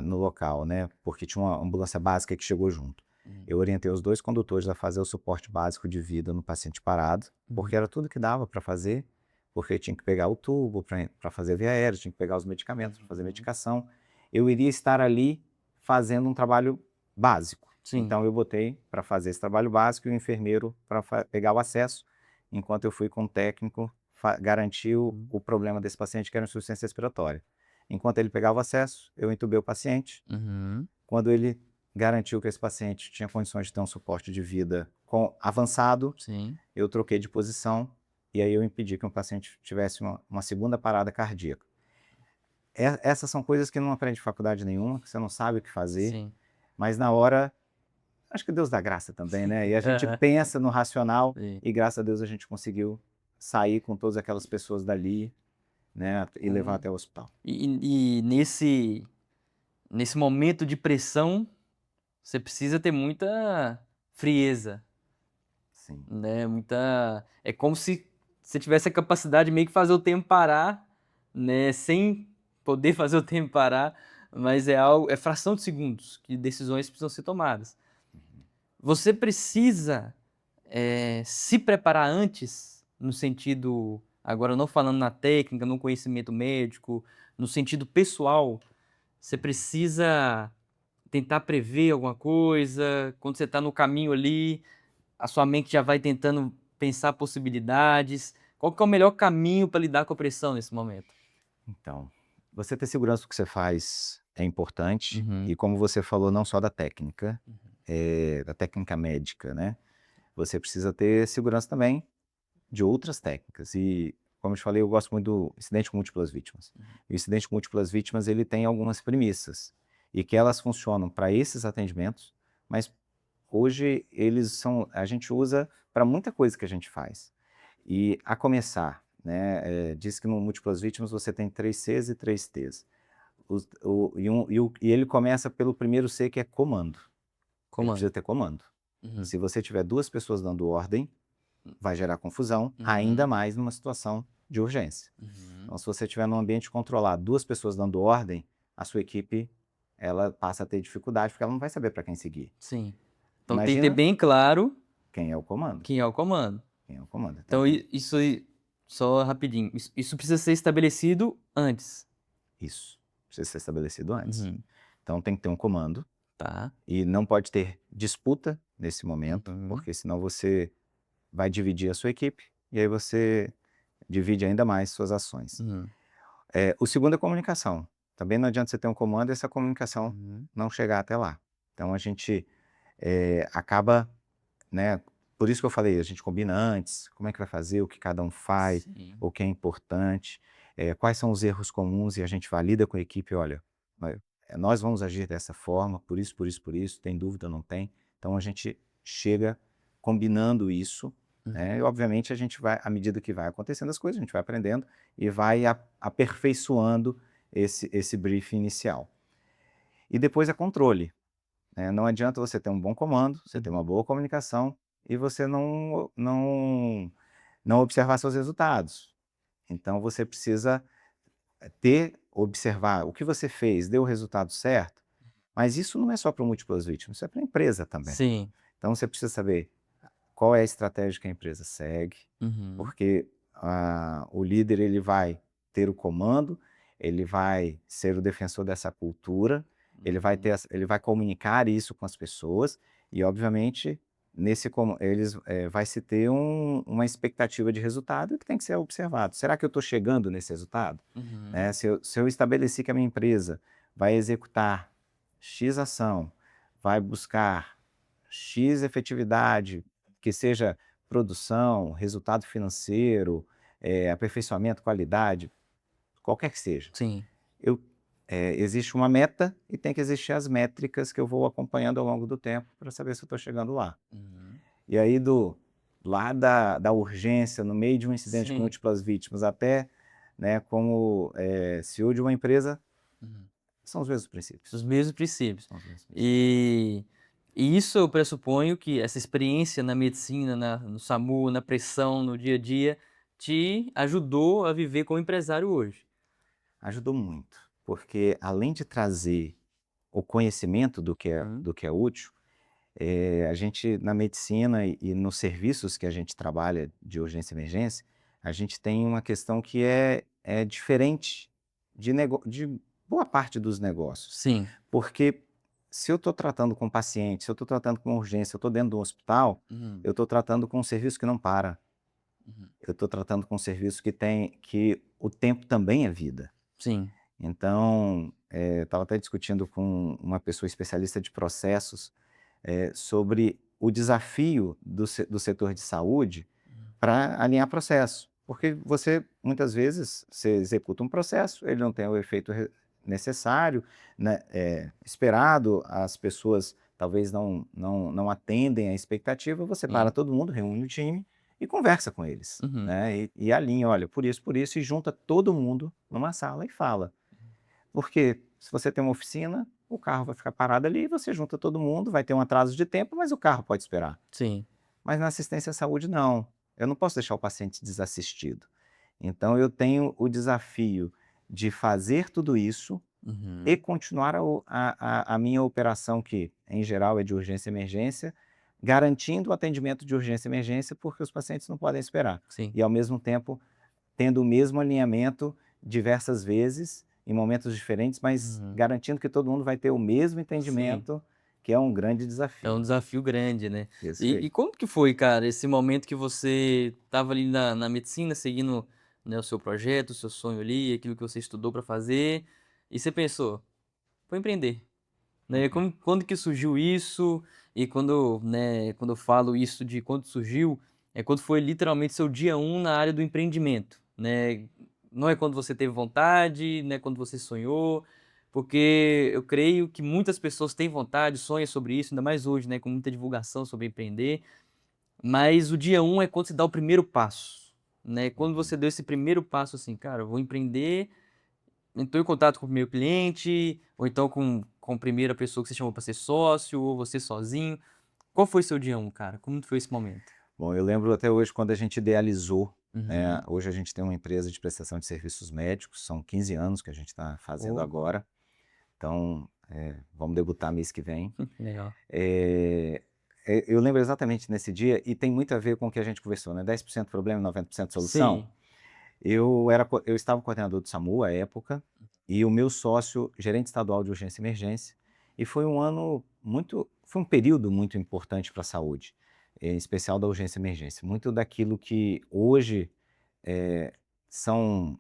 no local, né, porque tinha uma ambulância básica que chegou junto. Hum. Eu orientei os 2 condutores a fazer o suporte básico de vida no paciente parado, Uhum. porque era tudo que dava para fazer, porque tinha que pegar o tubo para fazer via aérea, tinha que pegar os medicamentos para fazer Uhum. medicação. Eu iria estar ali fazendo um trabalho básico. Sim. Então eu botei para fazer esse trabalho básico e o enfermeiro para pegar o acesso, enquanto eu fui com o técnico garantir Uhum. o problema desse paciente, que era insuficiência respiratória. Enquanto ele pegava o acesso, eu entubei o paciente. Uhum. Quando ele garantiu que esse paciente tinha condições de ter um suporte de vida avançado, Sim. eu troquei de posição e aí eu impedi que o paciente tivesse uma segunda parada cardíaca. Essas são coisas que não aprende em faculdade nenhuma, que você não sabe o que fazer, Sim. mas na hora, acho que Deus dá graça também, né? E a gente Aham. pensa no racional Sim. e, graças a Deus, a gente conseguiu sair com todas aquelas pessoas dali, né, e levar Hum. até o hospital. E nesse momento de pressão, você precisa ter muita frieza, Sim, né, muita é como se você tivesse a capacidade de meio que fazer o tempo parar, né, sem poder fazer o tempo parar, mas é fração de segundos que decisões precisam ser tomadas. Você precisa, se preparar antes, no sentido agora não falando na técnica, no conhecimento médico, no sentido pessoal, você precisa tentar prever alguma coisa, quando você está no caminho ali, a sua mente já vai tentando pensar possibilidades. Qual que é o melhor caminho para lidar com a pressão nesse momento? então, você ter segurança do que você faz é importante, Uhum. e como você falou, não só Uhum. da técnica médica, né, você precisa ter segurança também de outras técnicas. E, como eu te falei, eu gosto muito do incidente com múltiplas vítimas. E o incidente com múltiplas vítimas, ele tem algumas premissas, e que elas funcionam para esses atendimentos, mas hoje a gente usa para muita coisa que a gente faz. E, a começar, né, diz que no múltiplas vítimas você tem 3 Cs e 3 Ts. E ele começa pelo primeiro C, que é comando. Ele precisa Comando. ter comando. Uhum. Se você tiver 2 pessoas dando ordem, vai gerar confusão, ainda Uhum. mais numa situação de urgência. Uhum. Então, se você tiver num ambiente controlado, 2 pessoas dando ordem, a sua equipe, ela passa a ter dificuldade, porque ela não vai saber para quem seguir. Sim. Então tem que ter Imagina bem claro quem é o comando. quem é o comando. Quem é o comando. Então, Então isso aí, só rapidinho, isso precisa ser estabelecido antes. isso precisa ser estabelecido antes. Uhum. Então, tem que ter um comando, Tá. e não pode ter disputa nesse momento, Uhum. porque senão você vai dividir a sua equipe, e aí você divide ainda mais suas ações. Uhum. O segundo é comunicação. Também não adianta você ter um comando e essa comunicação Uhum. não chegar até lá. Então a gente acaba, né? Por isso que eu falei, a gente combina antes, como é que vai fazer, o que cada um faz, Sim. o que é importante, quais são os erros comuns, e a gente valida com a equipe: olha, nós vamos agir dessa forma, por isso, por isso, por isso, tem dúvida, não tem? Então a gente chega combinando isso, né? E, obviamente, a gente vai, à medida que vai acontecendo as coisas, a gente vai aprendendo e vai aperfeiçoando esse briefing inicial. E depois é controle, né? Não adianta você ter um bom comando, você ter uma boa comunicação e você não observar seus resultados. Então, você precisa observar o que você fez, deu o resultado certo, mas isso não é só para o múltiplas vítimas, isso é para a empresa também. Sim. Então, você precisa saber qual é a estratégia que a empresa segue, Uhum. porque o líder ele vai ter o comando, ele vai ser o defensor dessa cultura, ele vai comunicar isso com as pessoas e, obviamente, vai se ter uma expectativa de resultado que tem que ser observado. Será que eu estou chegando nesse resultado? Uhum. Né? Se eu estabeleci que a minha empresa vai executar X ação, vai buscar X efetividade, que seja produção, resultado financeiro, aperfeiçoamento, qualidade, qualquer que seja. Sim. Existe uma meta e tem que existir as métricas que eu vou acompanhando ao longo do tempo para saber se eu estou chegando lá. Uhum. E aí, lá da urgência, no meio de um incidente com Sim. múltiplas vítimas, até, né, como CEO de uma empresa, Uhum. são os mesmos princípios. Os mesmos princípios. São os mesmos princípios. E isso eu pressuponho que essa experiência na medicina, no SAMU, na pressão, no dia a dia, te ajudou a viver como empresário hoje. Ajudou muito, porque além de trazer o conhecimento Uhum. do que é útil, a gente, na medicina e nos serviços que a gente trabalha de urgência e emergência, a gente tem uma questão que é diferente de boa parte dos negócios. Sim. Porque se eu estou tratando com paciente, se eu estou tratando com urgência, eu estou dentro de um hospital, Uhum. eu estou tratando com um serviço que não para. Uhum. Eu estou tratando com um serviço que o tempo também é vida. Sim. Então, estava até discutindo com uma pessoa especialista de processos sobre o desafio do setor de saúde para alinhar processo. Porque muitas vezes, você executa um processo, ele não tem o efeito necessário, né, esperado, as pessoas talvez não atendem à expectativa, você para Sim. todo mundo, reúne o time e conversa com eles. Uhum. Né, e alinha, olha, por isso, e junta todo mundo numa sala e fala. Porque se você tem uma oficina, o carro vai ficar parado ali, você junta todo mundo, vai ter um atraso de tempo, mas o carro pode esperar. Sim. Mas na assistência à saúde, não. Eu não posso deixar o paciente desassistido. Então, eu tenho o desafio de fazer tudo isso e Uhum. continuar a minha operação, que em geral é de urgência e emergência, garantindo o atendimento de urgência e emergência, porque os pacientes não podem esperar. Sim. E, ao mesmo tempo, tendo o mesmo alinhamento diversas vezes, em momentos diferentes, mas Uhum. garantindo que todo mundo vai ter o mesmo Sim. entendimento, que é um grande É desafio. um desafio grande, né. Desse E jeito. como que foi, cara, esse momento que você estava ali na medicina seguindo, né, o seu projeto, o seu sonho ali, aquilo que você estudou para fazer, e você pensou: "Vou empreender", né. Quando que surgiu isso? E quando, né, quando eu falo isso de quando surgiu, é quando foi literalmente seu dia um na área do empreendimento, né. Não é quando você teve vontade, não é quando você sonhou, porque eu creio que muitas pessoas têm vontade, sonham sobre isso, ainda mais hoje, né, com muita divulgação sobre empreender, mas o dia um é quando você dá o primeiro passo, né. Quando Uhum. você deu esse primeiro passo, assim: "Cara, eu vou empreender", entrou em contato com o primeiro cliente, ou então com a primeira pessoa que você chamou para ser sócio, ou você sozinho. Qual foi seu dia um, cara? Como foi esse momento? Bom, eu lembro até hoje quando a gente idealizou, né, Uhum. hoje a gente tem uma empresa de prestação de serviços médicos, são 15 anos que a gente está fazendo Oh, agora, então vamos debutar mês que vem. legal. Eh, eu lembro exatamente nesse dia, e tem muito a ver com o que a gente conversou, né, 10% problema, 90% solução. Sim. Eu estava coordenador do SAMU à época, e o meu sócio, gerente estadual de urgência e emergência, e foi um período muito importante para a saúde, em especial da urgência e emergência. Muito daquilo que hoje são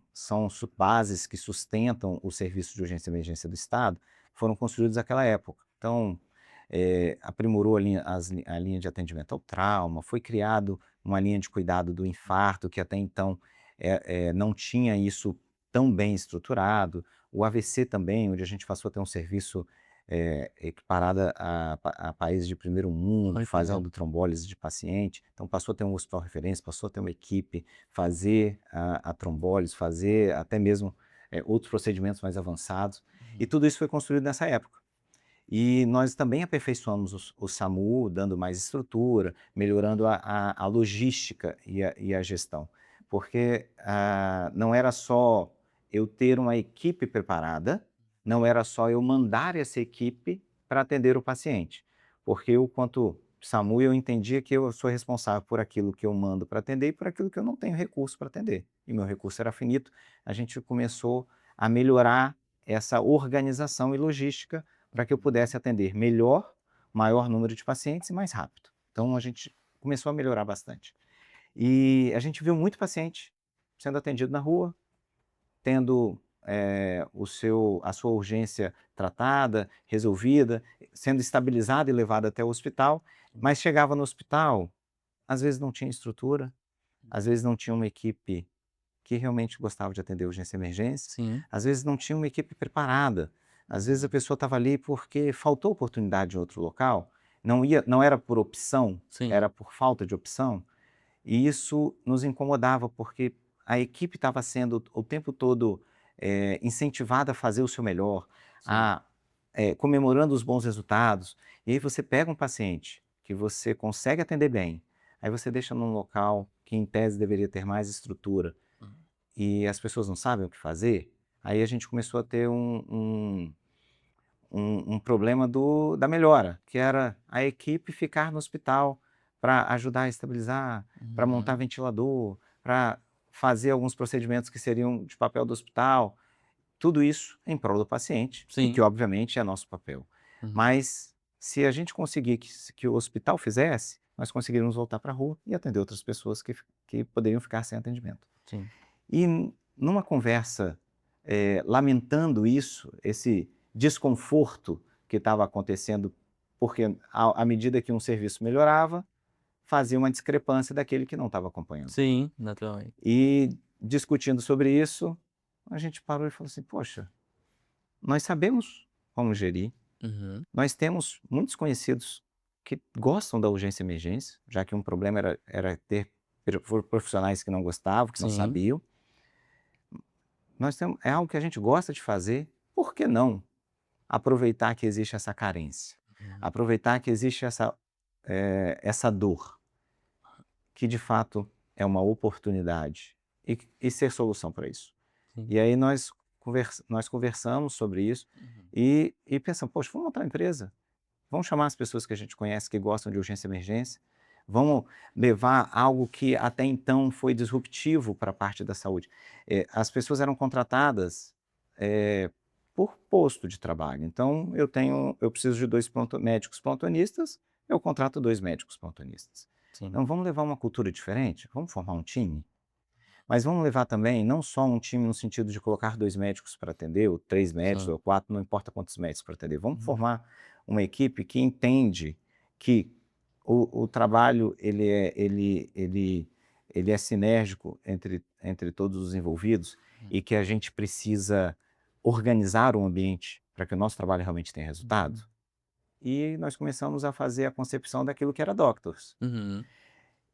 bases que sustentam o serviço de urgência e emergência do Estado, foram construídos naquela época. Então, aprimorou a linha de atendimento ao trauma, foi criado uma linha de cuidado do infarto, que até então não tinha isso tão bem estruturado. O AVC também, onde a gente passou a ter um serviço equiparada a países de primeiro mundo, Olha que legal. fazendo trombólise de paciente. Então passou a ter um hospital referência, passou a ter uma equipe, fazer a trombólise, fazer até mesmo outros procedimentos mais avançados. E tudo isso foi construído nessa época. E nós também aperfeiçoamos o SAMU, dando mais estrutura, melhorando a logística e a gestão. Porque não era só eu ter uma equipe preparada, não era só eu mandar essa equipe para atender o paciente. Porque eu, quanto SAMU, eu entendia que eu sou responsável por aquilo que eu mando para atender e por aquilo que eu não tenho recurso para atender. E meu recurso era finito. A gente começou a melhorar essa organização e logística para que eu pudesse atender melhor, maior número de pacientes e mais rápido. Então a gente começou a melhorar bastante. E a gente viu muito paciente sendo atendido na rua, tendo a sua urgência tratada, resolvida, sendo estabilizada e levada até o hospital, mas chegava no hospital, às vezes não tinha estrutura, às vezes não tinha uma equipe que realmente gostava de atender urgência e emergência, Sim, às vezes não tinha uma equipe preparada, às vezes a pessoa estava ali porque faltou oportunidade em outro local, não era por opção, sim, era por falta de opção, e isso nos incomodava porque a equipe estava sendo o tempo todo incentivada a fazer o seu melhor, sim. comemorando os bons resultados, e aí você pega um paciente que você consegue atender bem, aí você deixa num local que em tese deveria ter mais estrutura, Hum. e as pessoas não sabem o que fazer, aí a gente começou a ter um problema da melhora, que era a equipe ficar no hospital para ajudar a estabilizar, para montar Uhum. ventilador, para fazer alguns procedimentos que seriam de papel do hospital, tudo isso em prol do paciente, e que Sim. obviamente é nosso papel. Uhum. Mas se a gente conseguir que o hospital fizesse, nós conseguiríamos voltar para a rua e atender outras pessoas que poderiam ficar sem atendimento. Sim. E numa conversa, lamentando isso, esse desconforto que estava acontecendo, porque à medida que um serviço melhorava, fazia uma discrepância daquele que não estava acompanhando. Sim, naturalmente. E discutindo sobre isso, a gente parou e falou assim: poxa, nós sabemos como gerir, Uhum. nós temos muitos conhecidos que gostam da urgência e emergência, já que um problema era ter profissionais que não gostavam, que não Sim. sabiam. Nós temos, é algo que a gente gosta de fazer, por que não aproveitar que existe essa carência? Uhum. Aproveitar que existe essa dor, que de fato é uma oportunidade, e ser solução para isso. Sim. E aí nós conversamos sobre isso Uhum. e pensamos, poxa, vamos montar uma empresa, vamos chamar as pessoas que a gente conhece que gostam de urgência e emergência, vamos levar algo que até então foi disruptivo para a parte da saúde. As pessoas eram contratadas por posto de trabalho. Então, eu preciso de dois médicos plantonistas, eu contrato dois médicos plantonistas. Sim. Então, vamos levar uma cultura diferente? Vamos formar um time? Mas vamos levar também não só um time no sentido de colocar 2 médicos para atender, ou 3 médicos, Sim. ou 4, não importa quantos médicos para atender. Vamos Uhum. formar uma equipe que entende que o trabalho ele é sinérgico entre todos os envolvidos Uhum. e que a gente precisa organizar o ambiente para que o nosso trabalho realmente tenha Uhum. resultado. E nós começamos a fazer a concepção daquilo que era Doctors. Uhum.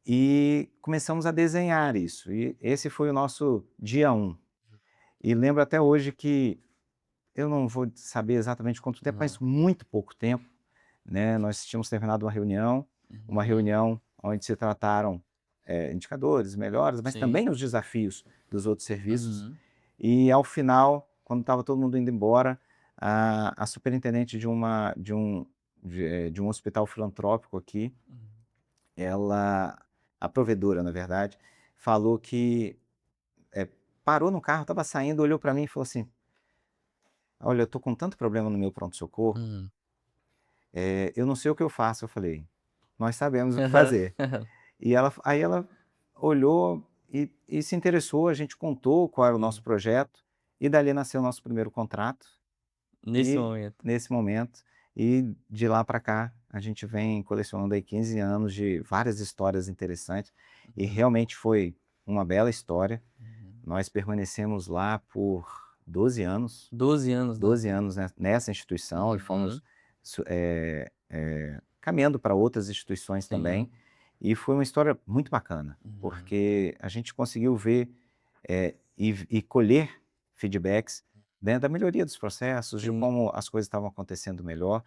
E começamos a desenhar isso, e esse foi o nosso dia 1. E lembro até hoje que, eu não vou saber exatamente quanto tempo, mas Aham. muito pouco tempo, né, nós tínhamos terminado uma Uhum. reunião onde se trataram, indicadores, melhoras, mas Sim. também os desafios dos outros serviços. Uhum. E ao final, quando estava todo mundo indo embora, a superintendente de um hospital filantrópico aqui, Uhum. ela, a provedora, na verdade, falou que parou no carro, estava saindo, olhou para mim e falou assim: "Olha, eu estou com tanto problema no meu pronto-socorro, Uhum. eu não sei o que eu faço". Eu falei: "Nós sabemos o que Aham. fazer". Aham. Aí ela olhou e se interessou, a gente contou qual era o nosso Sim. projeto, e dali nasceu o nosso primeiro contrato, Nesse e momento. nesse momento, e de lá para cá, a gente vem colecionando aí 15 anos de várias histórias interessantes, e Uhum. realmente foi uma bela história. Uhum. Nós permanecemos lá por 12 anos, 12 anos, né? 12 anos nessa instituição e Uhum. fomos caminhando para outras instituições Sim. também. E foi uma história muito bacana, Uhum. porque a gente conseguiu ver e colher feedbacks dentro da melhoria dos processos, de Sim. como as coisas estavam acontecendo melhor.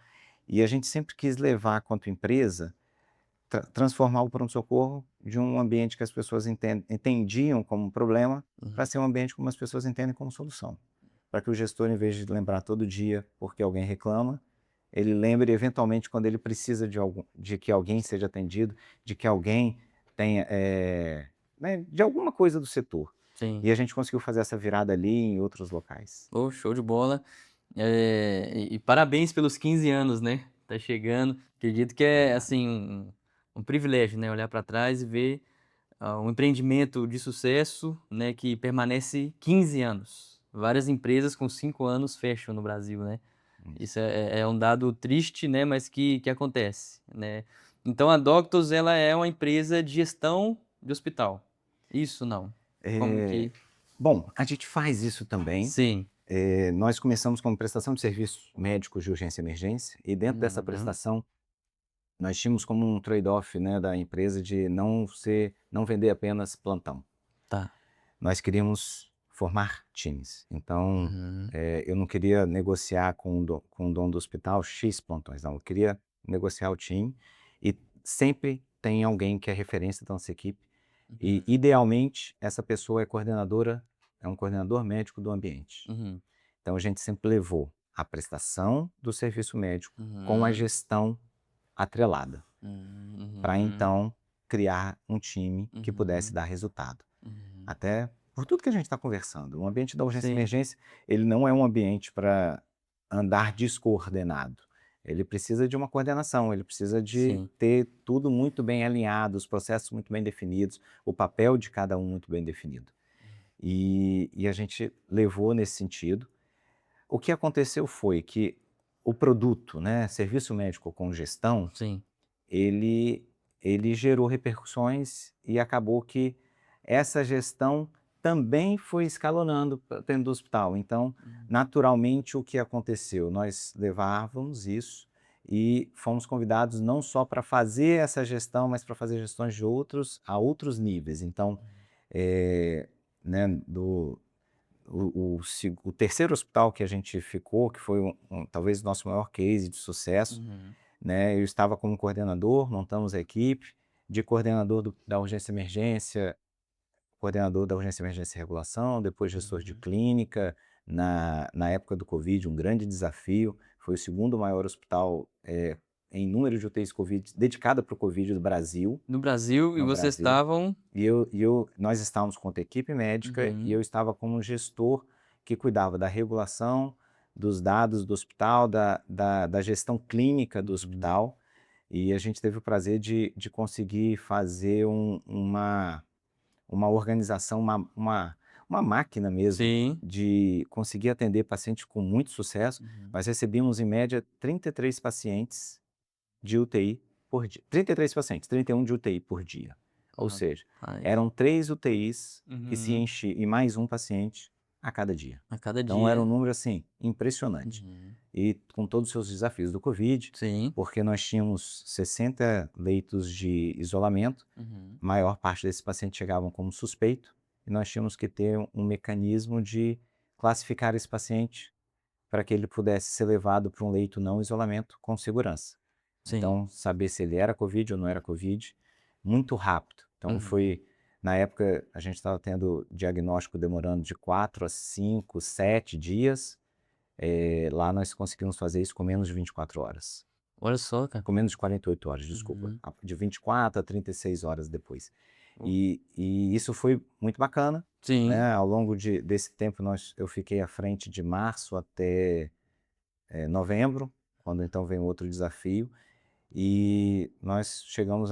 E a gente sempre quis levar, quanto empresa, transformar o pronto-socorro de um ambiente que as pessoas entendiam como um problema para ser um ambiente como as pessoas entendem como solução. Para que o gestor, em vez de lembrar todo dia porque alguém reclama, ele lembre eventualmente quando ele precisa de que alguém seja atendido, de que alguém tenha, né, de alguma coisa do setor. Sim. E a gente conseguiu fazer essa virada ali em outros locais. Oh, show de bola. E parabéns pelos 15 anos, né? Tá chegando. Acredito que é, assim, um privilégio, né? Olhar para trás e ver um empreendimento de sucesso, né? Que permanece 15 anos. Várias empresas com 5 anos fecham no Brasil, né? Isso é um dado triste, né? Mas que acontece, né? Então, a Doctos, ela é uma empresa de gestão de hospital. Isso não. Como que... Bom, a gente faz isso também. Sim. Nós começamos como prestação de serviços médicos de urgência e emergência, e dentro dessa Uhum. prestação, nós tínhamos como um trade-off, né, da empresa de não vender apenas plantão. Tá. Nós queríamos formar times. Então, Uhum. eu não queria negociar com o dono do hospital X plantões, não. Eu queria negociar o time e sempre tem alguém que é referência da nossa equipe. E, idealmente, essa pessoa é um coordenador médico do ambiente. Uhum. Então, a gente sempre levou a prestação do serviço médico com a Uhum. gestão atrelada, para Uhum. então criar um time que pudesse Uhum. dar resultado. Uhum. Até por tudo que a gente está conversando. O ambiente da urgência e Sim. emergência, ele não é um ambiente para andar descoordenado. Ele precisa de uma coordenação, ele precisa de Sim. ter tudo muito bem alinhado, os processos muito bem definidos, o papel de cada um muito bem definido. E a gente levou nesse sentido. O que aconteceu foi que o produto, né, serviço médico com gestão, Sim. ele gerou repercussões e acabou que essa gestão também foi escalonando dentro do hospital. Então, naturalmente, o que aconteceu? Nós levávamos isso e fomos convidados não só para fazer essa gestão, mas para fazer gestões a outros níveis. Então, né, o terceiro hospital que a gente ficou, que foi talvez o nosso maior case de sucesso, Uhum. né? Eu estava como coordenador, montamos a equipe de coordenador da urgência e emergência, coordenador da urgência e emergência e regulação, depois gestor de clínica. Na época do Covid, um grande desafio, foi o segundo maior hospital em número de UTIs Covid, dedicada para o Covid do Brasil, No Brasil, e no vocês Brasil. estavam... Nós estávamos com a equipe médica e Uhum. eu estava como gestor que cuidava da regulação, dos dados do hospital, da gestão clínica do hospital. E a gente teve o prazer de conseguir fazer uma organização, uma máquina mesmo, Sim. de conseguir atender pacientes com muito sucesso. Nós recebíamos, em média, 33 pacientes de UTI por dia. 33 pacientes, 31 de UTI por dia. Ou seja, Rapaz. eram 3 UTIs que se Uhum. enchiam e mais um paciente a cada dia. A cada Então era um dia. número assim impressionante. Uhum. E com todos os seus desafios do Covid, Sim. porque nós tínhamos 60 leitos de isolamento, Uhum. a maior parte desses pacientes chegavam como suspeito, e nós tínhamos que ter um mecanismo de classificar esse paciente para que ele pudesse ser levado para um leito não isolamento com segurança. Sim. Então, saber se ele era Covid ou não era Covid, muito rápido. Então, Uhum. na época, a gente estava tendo diagnóstico demorando de 4 a 5, 7 dias. Lá nós conseguimos fazer isso com menos de 24 horas. Olha só, cara. Com menos de 48 horas, desculpa. Uhum. De 24 a 36 horas depois. Oh. E isso foi muito bacana. Sim. Né? Ao longo desse tempo, eu fiquei à frente de março até novembro, quando então vem outro desafio. E nós chegamos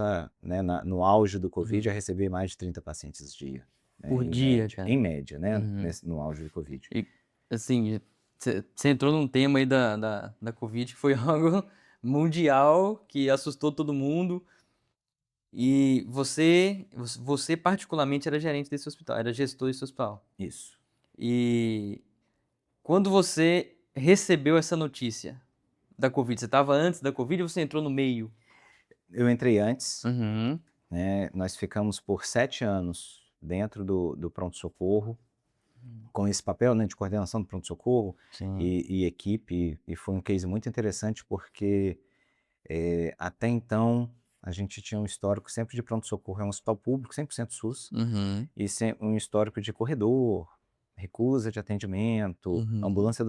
no auge do Covid a receber mais de 30 pacientes dia, né, Por dia, cara. em média, né, Uhum. no auge do Covid. E, assim, você entrou num tema aí da Covid que foi algo mundial, que assustou todo mundo. E você particularmente era gerente desse hospital, era gestor desse hospital. Isso. E Quando você recebeu essa notícia da Covid, você estava antes da Covid ou você entrou no meio? Eu entrei antes, Uhum. né? Nós ficamos por 7 anos dentro do pronto-socorro, com esse papel, né, de coordenação do pronto-socorro Sim. e equipe, e foi um case muito interessante porque até então a gente tinha um histórico sempre de pronto-socorro, é um hospital público, 100% SUS, Uhum. e um histórico de corredor, recusa de atendimento, Uhum. ambulância.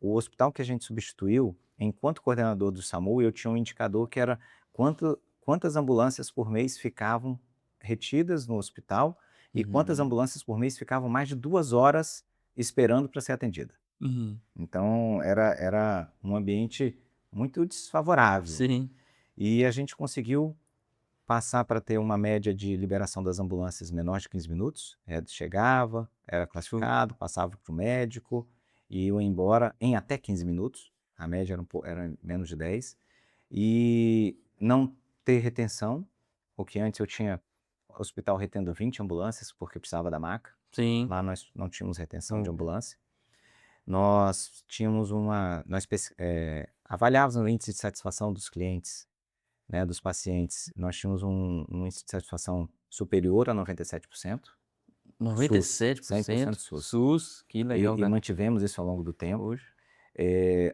O hospital que a gente substituiu, enquanto coordenador do SAMU, eu tinha um indicador que era quantas ambulâncias por mês ficavam retidas no hospital e quantas Uhum. ambulâncias por mês ficavam mais de 2 horas esperando para ser atendida. Uhum. Então, era um ambiente muito desfavorável. Sim. E a gente conseguiu passar para ter uma média de liberação das ambulâncias menor de 15 minutos. Chegava, era Show. classificado, passava para o médico e ia embora em até 15 minutos. A média era menos de 10. E não ter retenção, porque antes eu tinha hospital retendo 20 ambulâncias, porque precisava da maca. Sim. Lá nós não tínhamos retenção de Show. ambulância. Nós tínhamos avaliávamos o índice de satisfação dos clientes, né, dos pacientes. Nós tínhamos um índice de satisfação superior a 97%, SUS, 100% 97% SUS. SUS, que legal, E cara. mantivemos isso ao longo do tempo. Hoje.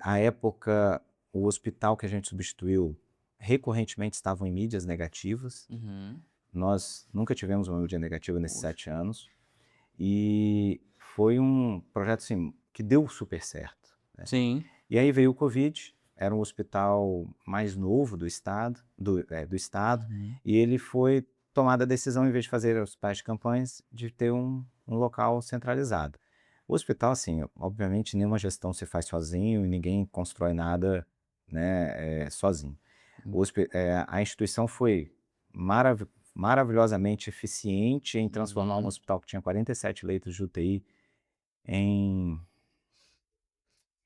À época, o hospital que a gente substituiu recorrentemente estavam em mídias negativas. Uhum. Nós nunca tivemos uma mídia negativa nesses Poxa. 7 anos. E foi um projeto assim, que deu super certo, né? Sim. E aí veio o Covid, era um hospital mais novo do estado, do estado, Uhum. e ele foi tomada a decisão, em vez de fazer hospitais de campanhas, de ter um local centralizado. O hospital, assim, obviamente nenhuma gestão se faz sozinho e ninguém constrói nada, né, sozinho. A instituição foi marav maravilhosamente eficiente em transformar um Uhum. hospital que tinha 47 leitos de UTI em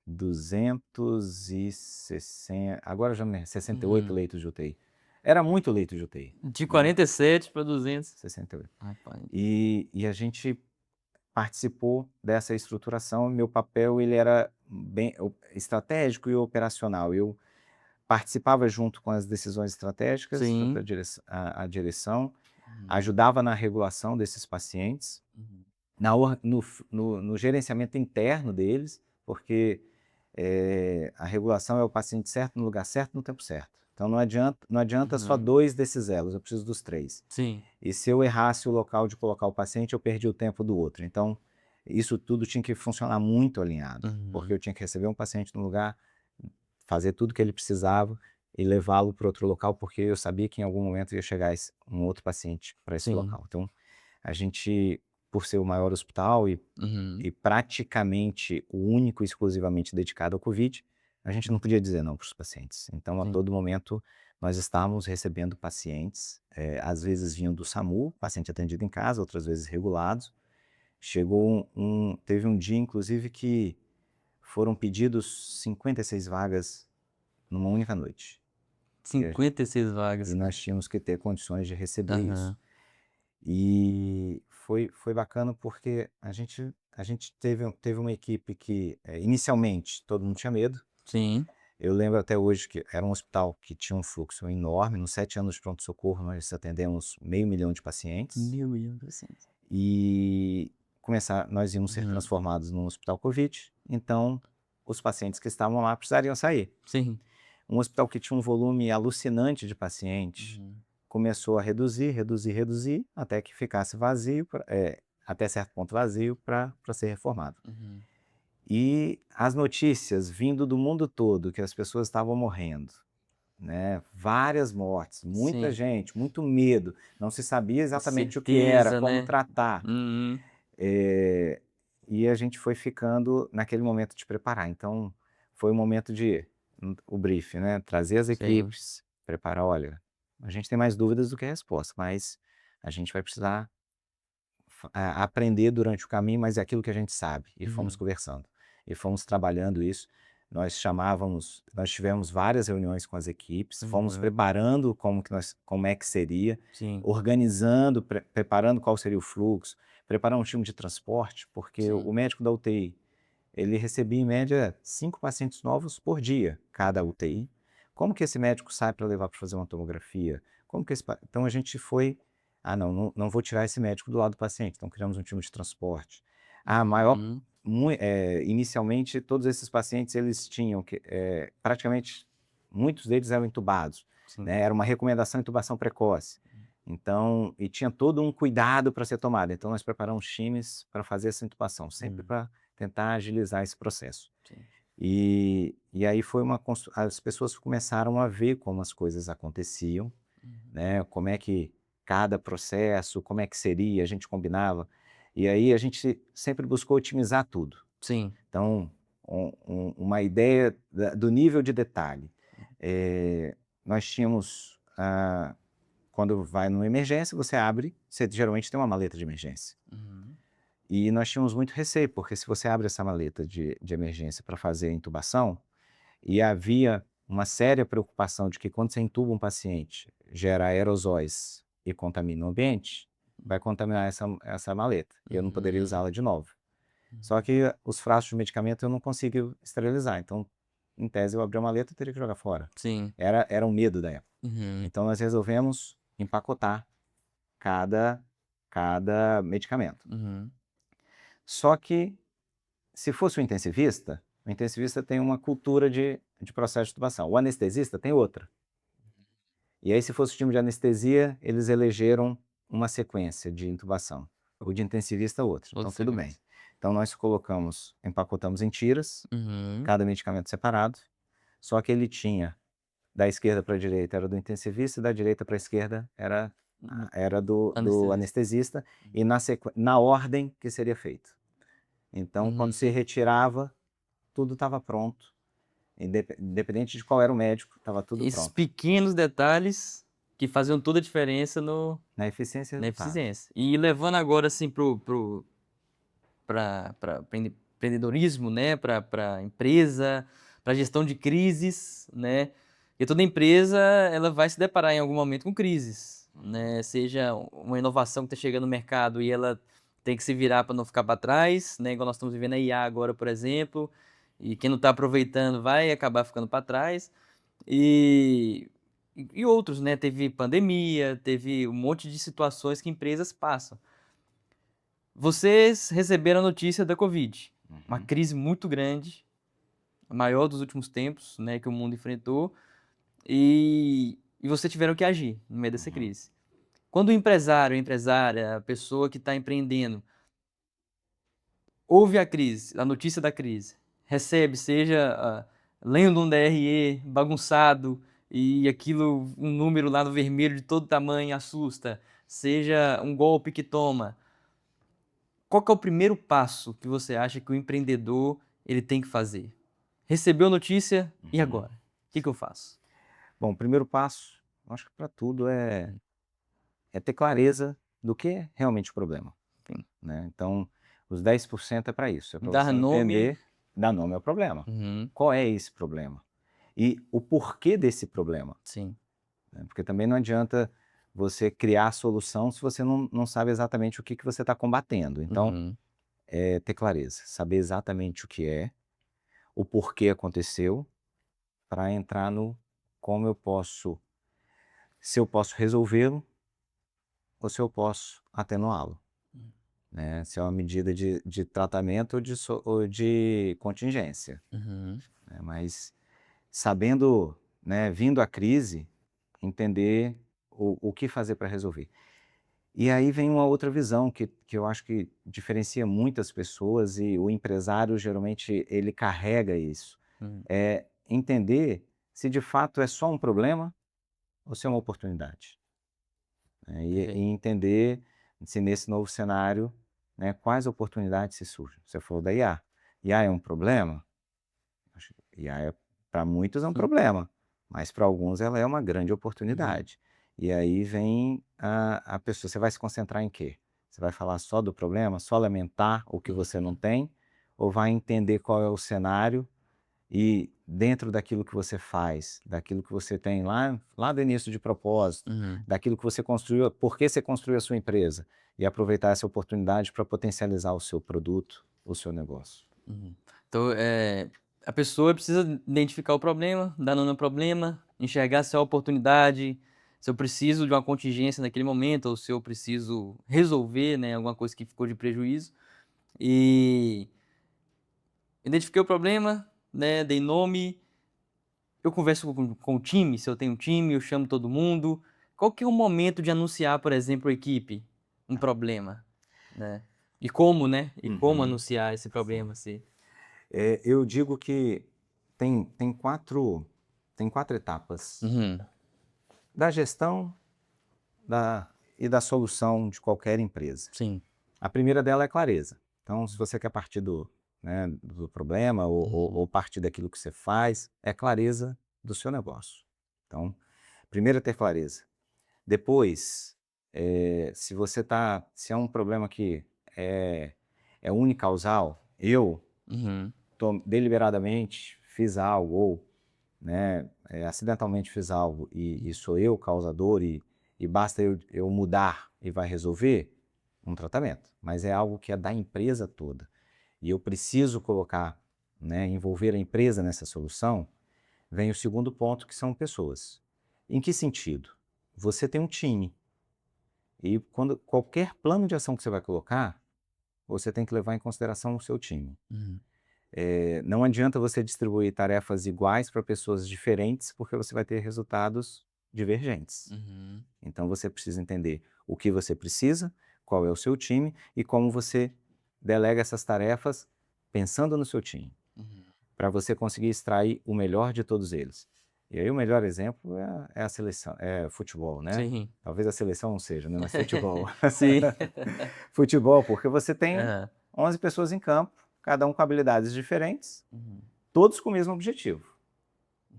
260, agora já 68 Uhum. leitos de UTI. Era muito leito de UTI, De né? 47 para 200. 68. Rapaz. E a gente participou dessa estruturação. Meu papel ele era bem estratégico e operacional. Eu participava junto com as decisões estratégicas, junto Sim. à direção, Uhum. ajudava na regulação desses pacientes, Uhum. no gerenciamento interno deles, porque a regulação é o paciente certo no lugar certo no tempo certo. Então não adianta só Uhum. 2 desses elos, eu preciso dos 3. Sim. E se eu errasse o local de colocar o paciente, eu perdi o tempo do outro. Então, isso tudo tinha que funcionar muito alinhado, porque Uhum. eu tinha que receber um paciente no lugar, fazer tudo que ele precisava e levá-lo para outro local, porque eu sabia que em algum momento ia chegar um outro paciente para esse Sim. local. Então, a gente, por ser o maior hospital Uhum. e praticamente o único exclusivamente dedicado ao Covid, a gente não podia dizer não para os pacientes. Então, a Sim. todo momento, nós estávamos recebendo pacientes, às vezes vinham do SAMU, paciente atendido em casa, outras vezes regulados. Teve um dia, inclusive, que foram pedidos 56 vagas numa única noite. E, 56 e vagas, cara. nós tínhamos que ter condições de receber isso. Aham. E foi bacana porque a gente teve uma equipe que, inicialmente, todo mundo tinha medo. Sim. Eu lembro até hoje que era um hospital que tinha um fluxo enorme. Nos 7 anos de pronto-socorro, nós atendemos 500 mil de pacientes. 1.000.000 de pacientes. E nós íamos ser Uhum. transformados num hospital Covid. Então, os pacientes que estavam lá precisariam sair. Sim. Um hospital que tinha um volume alucinante de pacientes Uhum. começou a reduzir, reduzir, reduzir, até que ficasse vazio, até certo ponto vazio, para ser reformado. Uhum. E as notícias vindo do mundo todo que as pessoas estavam morrendo, né? Várias mortes, muita Sim. gente, muito medo, não se sabia exatamente o que era, Incerteza, como né? tratar. Uhum. Eh, e a gente foi ficando naquele momento de preparar. Então, foi o momento de o brief, né? Trazer as Sim. equipes, preparar, olha, a gente tem mais dúvidas do que resposta, mas a gente vai precisar aprender durante o caminho, mas é aquilo que a gente sabe. E fomos Uhum. conversando. E fomos trabalhando isso. Nós tivemos várias reuniões com as equipes, fomos Uhum. preparando como é que seria, Sim. organizando, preparando qual seria o fluxo, preparar um time de transporte, porque o Sim. médico da UTI, ele recebia em média 5 pacientes novos por dia, cada UTI. Como que esse médico sai para levar para fazer uma tomografia? Como que Então a gente foi, não vou tirar esse médico do lado do paciente, então criamos um time de transporte. Uhum. Inicialmente todos esses pacientes eles tinham praticamente muitos deles eram intubados, Sim. né? Era uma recomendação de intubação precoce. Então, e tinha todo um cuidado para ser tomado. Então nós preparamos times para fazer essa intubação, sempre para tentar agilizar esse processo. Sim. E aí as pessoas começaram a ver como as coisas aconteciam, né? Como é que cada processo, como é que seria, a gente combinava. E aí a gente sempre buscou otimizar tudo. Sim. Então, uma ideia do nível de detalhe. Nós tínhamos, quando vai numa emergência, você geralmente tem uma maleta de emergência. Uhum. E nós tínhamos muito receio, porque se você abre essa maleta de emergência para fazer a intubação, e havia uma séria preocupação de que quando você intuba um paciente, gera aerosóis e contamina o ambiente, vai contaminar essa maleta, e eu não poderia usá-la de novo. Só que os frascos de medicamento eu não consigo esterilizar, então, em tese, eu abri a maleta e teria que jogar fora. Sim. Era um medo da época. Uhum. Então, nós resolvemos empacotar cada medicamento. Uhum. Só que, se fosse o intensivista tem uma cultura de processo de intubação. O anestesista tem outra. E aí, se fosse o time de anestesia, eles elegeram uma sequência de intubação. O de intensivista, outra. Então, Outra tudo bem. sequência. Então, nós empacotamos em tiras, Uhum. cada medicamento separado, só que ele tinha, da esquerda para a direita era do intensivista, e da direita para a esquerda era do anestesista, e na ordem que seria feito. Então, quando se retirava, tudo estava pronto. Independente de qual era o médico, estava tudo Esses pronto. pequenos detalhes que faziam toda a diferença Na eficiência e na resultado. eficiência. E levando agora assim para empreendedorismo, né, para empresa, para gestão de crises, né? E toda empresa ela vai se deparar em algum momento com crises, né? Seja uma inovação que está chegando no mercado e ela tem que se virar para não ficar para trás, né? Igual nós estamos vivendo a IA agora, por exemplo, e quem não está aproveitando vai acabar ficando para trás. E outros, né? Teve pandemia, teve um monte de situações que empresas passam. Vocês receberam a notícia da Covid, uma crise muito grande, a maior dos últimos tempos, né, que o mundo enfrentou, e vocês tiveram que agir no meio dessa crise. Quando o empresário, a empresária, a pessoa que está empreendendo, ouve a crise, a notícia da crise, recebe, seja lendo um DRE bagunçado e aquilo, um número lá no vermelho de todo tamanho assusta, seja um golpe que toma. Qual que é o primeiro passo que você acha que o empreendedor ele tem que fazer? Recebeu a notícia, e agora? O que eu faço? Bom, o primeiro passo, acho que para tudo é ter clareza do que é realmente o problema. Sim. Né? Então, os 10% é para isso, é para Dar você nome. entender, dar nome ao problema. Uhum. Qual é esse problema? E o porquê desse problema. Sim. Né? Porque também não adianta você criar a solução se você não sabe exatamente o que você está combatendo. Então, Uhum. é ter clareza, saber exatamente o que é, o porquê aconteceu, para entrar no como eu posso, se eu posso resolvê-lo ou se eu posso atenuá-lo. Né? Se é uma medida de tratamento ou de contingência. Uhum. Né? Mas sabendo, né, vindo a crise, entender o que fazer para resolver. E aí vem uma outra visão que eu acho que diferencia muitas pessoas e o empresário geralmente ele carrega isso. Uhum. É entender se de fato é só um problema ou se é uma oportunidade. Né? E entender se nesse novo cenário, né, quais oportunidades se surgem. Você falou da IA. IA é um problema? IA para muitos é um problema, mas para alguns ela é uma grande oportunidade. E aí vem a pessoa, você vai se concentrar em quê? Você vai falar só do problema, só lamentar o que você não tem, ou vai entender qual é o cenário e dentro daquilo que você faz, daquilo que você tem lá do início de propósito, Uhum. daquilo que você construiu, por que você construiu a sua empresa, e aproveitar essa oportunidade para potencializar o seu produto, o seu negócio. Uhum. Então, a pessoa precisa identificar o problema, dar nome ao problema, enxergar se é uma oportunidade, se eu preciso de uma contingência naquele momento, ou se eu preciso resolver, né, alguma coisa que ficou de prejuízo. E identifiquei o problema, né, dei nome, eu converso com o time, se eu tenho um time, eu chamo todo mundo. Qual que é o momento de anunciar, por exemplo, a equipe, um problema, né? E como, né? E como Uhum. anunciar esse Sim. problema, se... Eu digo que tem quatro etapas Uhum, da gestão e da solução de qualquer empresa. sim. A primeira dela é clareza. Então, se você quer partir né, do problema Uhum, ou partir daquilo que você faz, é clareza do seu negócio. Então, primeiro é ter clareza. Depois, se é um problema que é unicausal, eu uhum, deliberadamente fiz algo ou né, acidentalmente fiz algo e sou eu o causador e basta eu mudar e vai resolver um tratamento. Mas é algo que é da empresa toda. E eu preciso colocar, né, envolver a empresa nessa solução, vem o segundo ponto, que são pessoas. Em que sentido? Você tem um time. E quando qualquer plano de ação que você vai colocar, você tem que levar em consideração o seu time. uhum, Não adianta você distribuir tarefas iguais para pessoas diferentes, porque você vai ter resultados divergentes. uhum, Então você precisa entender o que você precisa, qual é o seu time e como você delega essas tarefas pensando no seu time, uhum. para você conseguir extrair o melhor de todos eles. E aí o melhor exemplo é a seleção, é futebol, né? Sim. Talvez a seleção não seja, né? Mas futebol. Sim. Futebol, porque você tem Aham. 11 pessoas em campo, cada um com habilidades diferentes, Uhum, todos com o mesmo objetivo: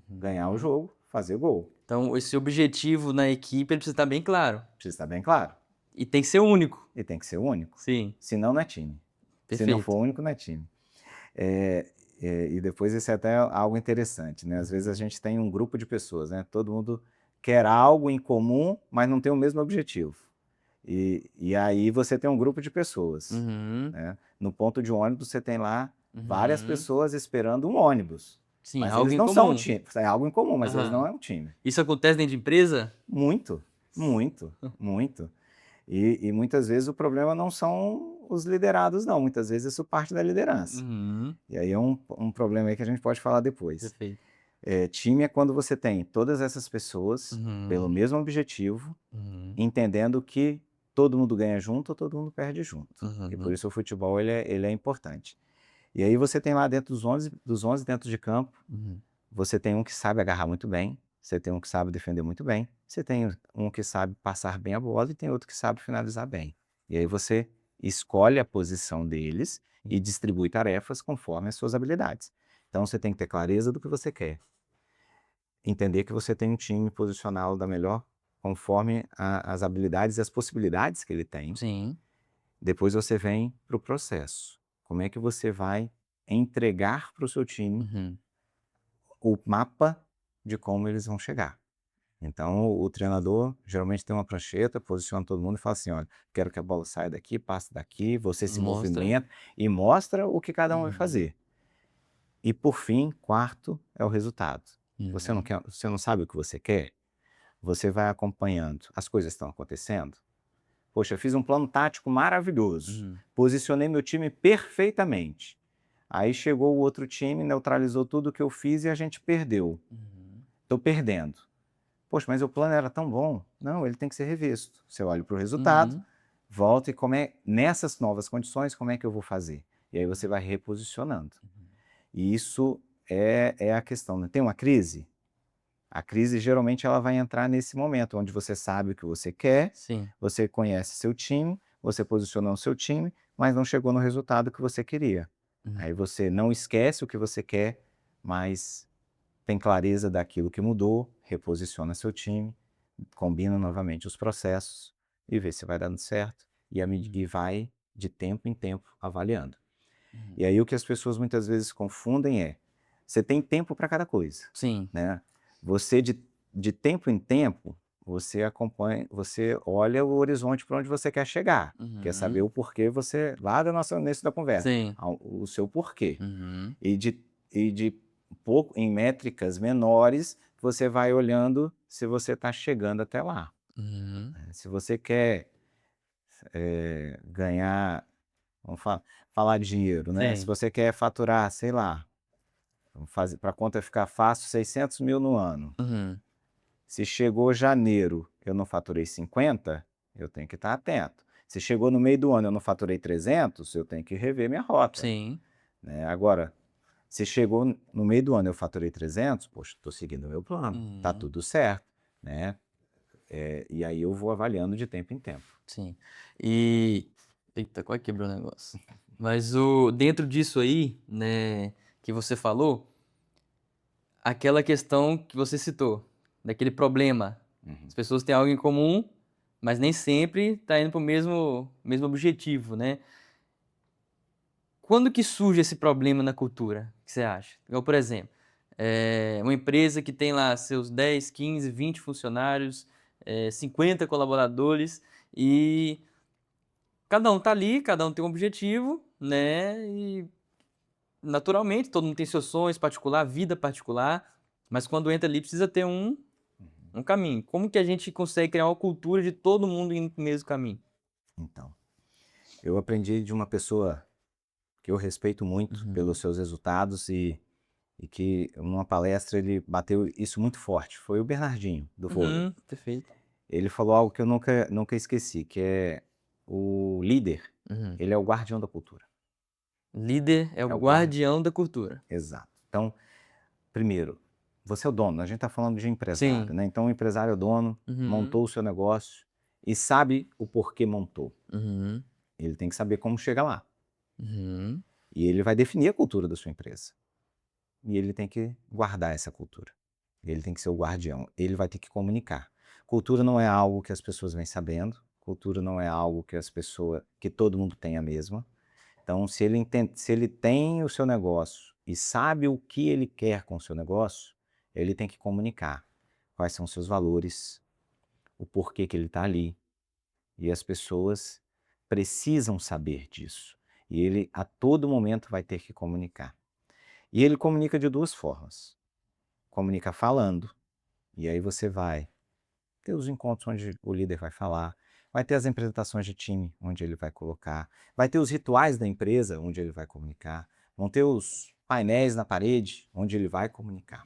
ganhar o uhum. jogo, fazer gol. Então, esse objetivo na equipe, ele precisa estar bem claro. Precisa estar bem claro. E tem que ser único. E tem que ser único. Sim, Senão não é time. Se não perfeito. for único, não é time. É, e depois isso é até algo interessante, né? Às vezes a Uhum, gente tem um grupo de pessoas, né? Todo mundo quer algo em comum, mas não tem o mesmo objetivo. E aí você tem um grupo de pessoas, uhum, né? No ponto de ônibus você tem lá várias uhum. pessoas esperando um ônibus. Sim, Mas algo eles em não são um comum. time. É algo em comum, mas eles não Aham. é um time. Isso acontece dentro de empresa? Muito, muito, muito. E muitas vezes o problema não são os liderados, não. Muitas vezes isso parte da liderança. Uhum, E aí é um problema aí que a gente pode falar depois. perfeito. Time é quando você tem todas essas pessoas pelo Uhum, mesmo objetivo, uhum, entendendo que todo mundo ganha junto ou todo mundo perde junto. E por uhum, isso o futebol ele é importante. E aí você tem lá dentro dos onze dentro de campo, uhum, você tem um que sabe agarrar muito bem, você tem um que sabe defender muito bem, você tem um que sabe passar bem a bola e tem outro que sabe finalizar bem. E aí você escolhe a posição deles e distribui tarefas conforme as suas habilidades. Então você tem que ter clareza do que você quer, entender que você tem um time posicional da melhor conforme as habilidades e as possibilidades que ele tem. sim. Depois você vem para o processo. Como é que você vai entregar para o seu time Uhum, o mapa de como eles vão chegar? Então, o treinador geralmente tem uma prancheta, posiciona todo mundo e fala assim: olha, quero que a bola saia daqui, passe daqui, você se mostra. movimenta e mostra o que cada um vai Uhum, fazer. E por fim, quarto é o resultado. uhum, Você não sabe o que você quer? Você vai acompanhando. As coisas estão acontecendo? Poxa, eu fiz um plano tático maravilhoso. uhum, Posicionei meu time perfeitamente. Aí chegou o outro time, neutralizou tudo que eu fiz e a gente perdeu. uhum, Estou perdendo. Poxa, mas o plano era tão bom. Não, ele tem que ser revisto. Você olha para o resultado, uhum, volta e nessas novas condições, como é que eu vou fazer? E aí você vai reposicionando. E isso é a questão, né? Tem uma crise? A crise geralmente ela vai entrar nesse momento, onde você sabe o que você quer, sim. você conhece seu time, você posicionou o seu time, mas não chegou no resultado que você queria. Uhum, Aí você não esquece o que você quer, mas tem clareza daquilo que mudou, reposiciona seu time, combina novamente os processos e vê se vai dando certo e vai de tempo em tempo avaliando. uhum. E aí o que as pessoas muitas vezes confundem você tem tempo para cada coisa, Sim. né? Você de tempo em tempo, você acompanha, você olha o horizonte para onde você quer chegar. Quer saber Uhum. o porquê você, lá da nossa início da conversa, Sim. o seu porquê. Uhum. E de pouco, em métricas menores, você vai olhando se você está chegando até lá. Uhum. Se você quer ganhar, vamos falar de dinheiro, né? Se Sim. você quer faturar, sei lá, vamos fazer para a conta ficar fácil, 600 mil no ano. Uhum. Se chegou janeiro, eu não faturei 50, eu tenho que estar atento. Se chegou no meio do ano, eu não faturei 300, eu tenho que rever minha rota, Sim. né? Agora, se chegou no meio do ano, eu faturei 300, poxa, estou seguindo o meu plano, tá Uhum. tudo certo, né? E aí eu vou avaliando de tempo em tempo. Sim. E eita, quase quebrou o negócio. Mas o dentro disso aí, né, que você falou, aquela questão que você citou, daquele problema. As Uhum. pessoas têm algo em comum, mas nem sempre tá indo para o mesmo objetivo, né. Quando que surge esse problema na cultura, que você acha? Igual, por exemplo, uma empresa que tem lá seus 10, 15, 20 funcionários, 50 colaboradores e cada um tá ali, cada um tem um objetivo, né, e naturalmente todo mundo tem seus sonhos particular, vida particular, mas quando entra ali precisa ter um caminho. Como que a gente consegue criar uma cultura de todo mundo indo para o mesmo caminho? Então, eu aprendi de uma pessoa que eu respeito muito Uhum. pelos seus resultados e que numa palestra ele bateu isso muito forte. Foi o Bernardinho, do vôlei. Perfeito. Ele falou algo que eu nunca esqueci, que é o líder, Uhum. ele é o guardião da cultura. Líder é o É o guarda, guardião da cultura. exato. Então, primeiro, você é o dono, a gente está falando de empresário, Sim. né? Então, o empresário é o dono, Uhum. montou o seu negócio e sabe o porquê montou. Uhum. Ele tem que saber como chegar lá. Uhum. E ele vai definir a cultura da sua empresa. E ele tem que guardar essa cultura. Ele tem que ser o guardião. Ele vai ter que comunicar. Cultura não é algo que as pessoas vêm sabendo. Cultura não é algo que todo mundo tem a mesma. Então, se ele tem o seu negócio e sabe o que ele quer com o seu negócio, ele tem que comunicar quais são os seus valores, o porquê que ele está ali. E as pessoas precisam saber disso. E ele, a todo momento, vai ter que comunicar. E ele comunica de duas formas. Comunica falando, e aí você vai ter os encontros onde o líder vai falar, vai ter as apresentações de time, onde ele vai colocar, vai ter os rituais da empresa, onde ele vai comunicar, vão ter os painéis na parede, onde ele vai comunicar.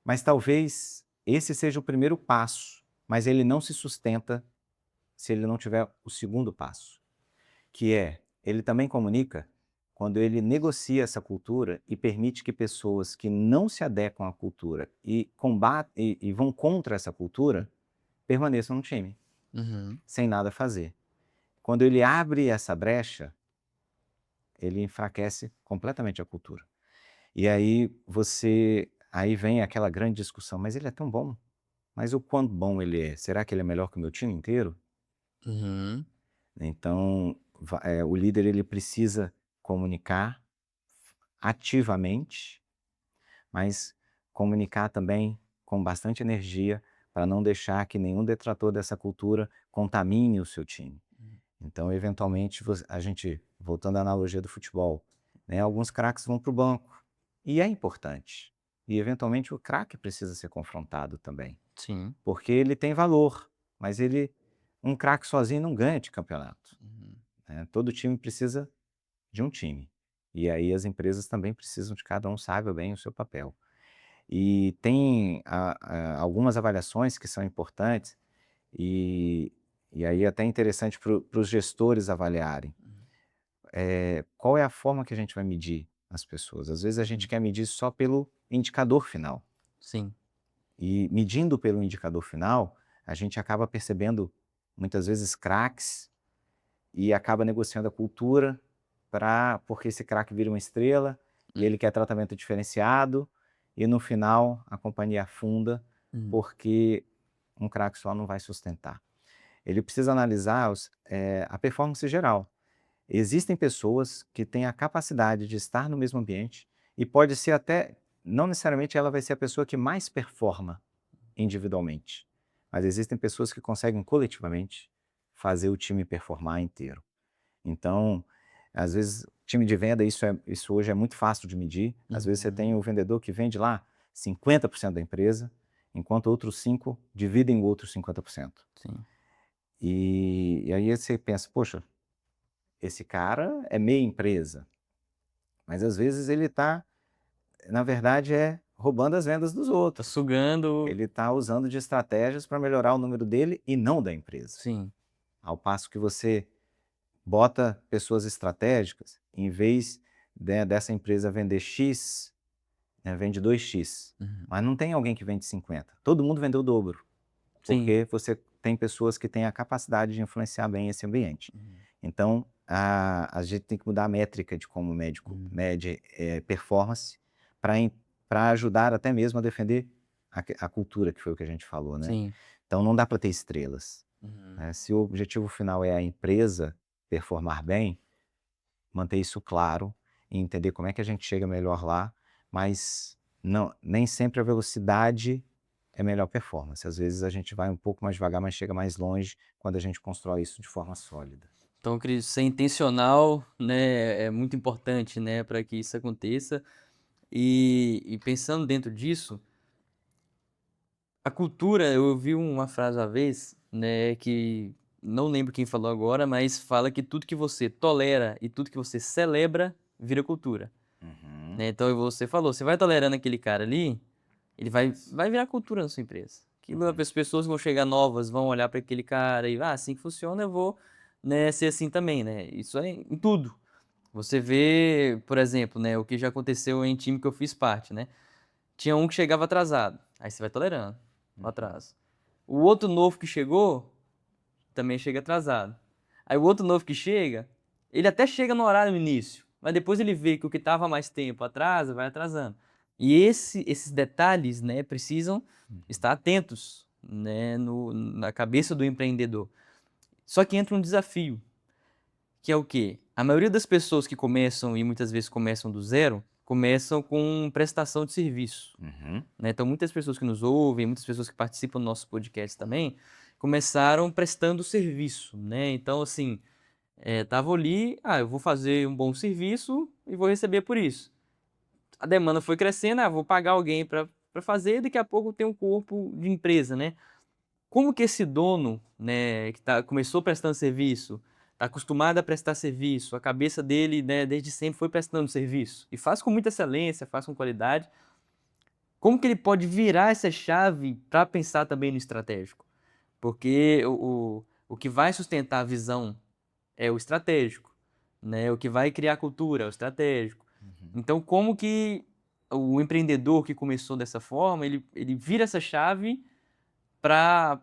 Mas talvez esse seja o primeiro passo, mas ele não se sustenta se ele não tiver o segundo passo, que é, ele também comunica quando ele negocia essa cultura e permite que pessoas que não se adequam à cultura e vão contra essa cultura permaneçam no time, Uhum. sem nada fazer. Quando ele abre essa brecha, ele enfraquece completamente a cultura. E aí vem aquela grande discussão, mas ele é tão bom. Mas o quão bom ele é? Será que ele é melhor que o meu time inteiro? Uhum. Então, o líder ele precisa comunicar ativamente, mas comunicar também com bastante energia para não deixar que nenhum detrator dessa cultura contamine o seu time. Então, eventualmente, a gente, voltando à analogia do futebol, né, alguns craques vão para o banco, e é importante. E, eventualmente, o craque precisa ser confrontado também, Sim. porque ele tem valor, mas um craque sozinho não ganha de campeonato, Uhum. né? Todo time precisa de um time. E aí as empresas também precisam de cada um saiba bem o seu papel. E tem algumas avaliações que são importantes, e, e aí é até interessante para os gestores avaliarem. Qual é a forma que a gente vai medir as pessoas? Às vezes a gente Uhum. quer medir só pelo indicador final. Sim. E medindo pelo indicador final, a gente acaba percebendo muitas vezes craques e acaba negociando a cultura porque esse craque vira uma estrela e ele quer tratamento diferenciado e no final a companhia afunda Hum. porque um craque só não vai sustentar. Ele precisa analisar a performance geral. Existem pessoas que têm a capacidade de estar no mesmo ambiente e pode ser até, não necessariamente ela vai ser a pessoa que mais performa individualmente, mas existem pessoas que conseguem coletivamente fazer o time performar inteiro. Então, às vezes, time de venda, isso hoje é muito fácil de medir. Às vezes você tem o vendedor que vende lá 50% da empresa, enquanto outros 5 dividem o outro 50%. Sim. E aí você pensa, poxa, esse cara é meia empresa, mas às vezes ele está, na verdade, roubando as vendas dos Tá outros. sugando. Ele está usando de estratégias para melhorar o número dele e não da empresa. Sim. Ao passo que você bota pessoas estratégicas, em vez dessa empresa vender X, vende 2X. Mas não tem alguém que vende 50. Todo mundo vendeu o dobro. Sim. Porque você tem pessoas que têm a capacidade de influenciar bem esse ambiente. Então, a gente tem que mudar a métrica de como o médico mede performance para ajudar até mesmo a defender a cultura, que foi o que a gente falou, né? Sim. Então, não dá para ter estrelas. Uhum. Se o objetivo final é a empresa performar bem, manter isso claro e entender como é que a gente chega melhor lá, mas não, nem sempre a velocidade é melhor performance. Às vezes a gente vai um pouco mais devagar, mas chega mais longe quando a gente constrói isso de forma sólida. Então, Cris, ser intencional, né, é muito importante, né, para que isso aconteça. E pensando dentro disso, a cultura, eu ouvi uma frase uma vez, né, que não lembro quem falou agora, mas fala que tudo que você tolera e tudo que você celebra vira cultura. Né? Então você falou, você vai tolerando aquele cara ali, ele vai virar cultura na sua empresa. Aquilo, as pessoas que vão chegar novas vão olhar para aquele cara e, assim que funciona, eu vou, né, ser assim também, né? Isso é em tudo. Você vê, por exemplo, né, o que já aconteceu em time que eu fiz parte, né? Tinha um que chegava atrasado, aí você vai tolerando o atraso. O outro novo que chegou também chega atrasado. Aí o outro novo que chega, ele até chega no horário no início, mas depois ele vê que o que estava mais tempo atrasa, vai atrasando. E esses detalhes, né, precisam estar atentos, né, na cabeça do empreendedor. Só que entra um desafio, que é o quê? A maioria das pessoas que começam, e muitas vezes começam do zero, começam com prestação de serviço. Né? Então, muitas pessoas que nos ouvem, muitas pessoas que participam do nosso podcast também, começaram prestando serviço, né? Então, assim, estavam ali, eu vou fazer um bom serviço e vou receber por isso. A demanda foi crescendo, vou pagar alguém para fazer, e daqui a pouco tem um corpo de empresa, né? Como que esse dono, né, que começou prestando serviço, está acostumado a prestar serviço, a cabeça dele, né, desde sempre foi prestando serviço, e faz com muita excelência, faz com qualidade, como que ele pode virar essa chave para pensar também no estratégico? Porque o que vai sustentar a visão é o estratégico, né? O que vai criar a cultura é o estratégico. Então, como que o empreendedor que começou dessa forma, ele vira essa chave para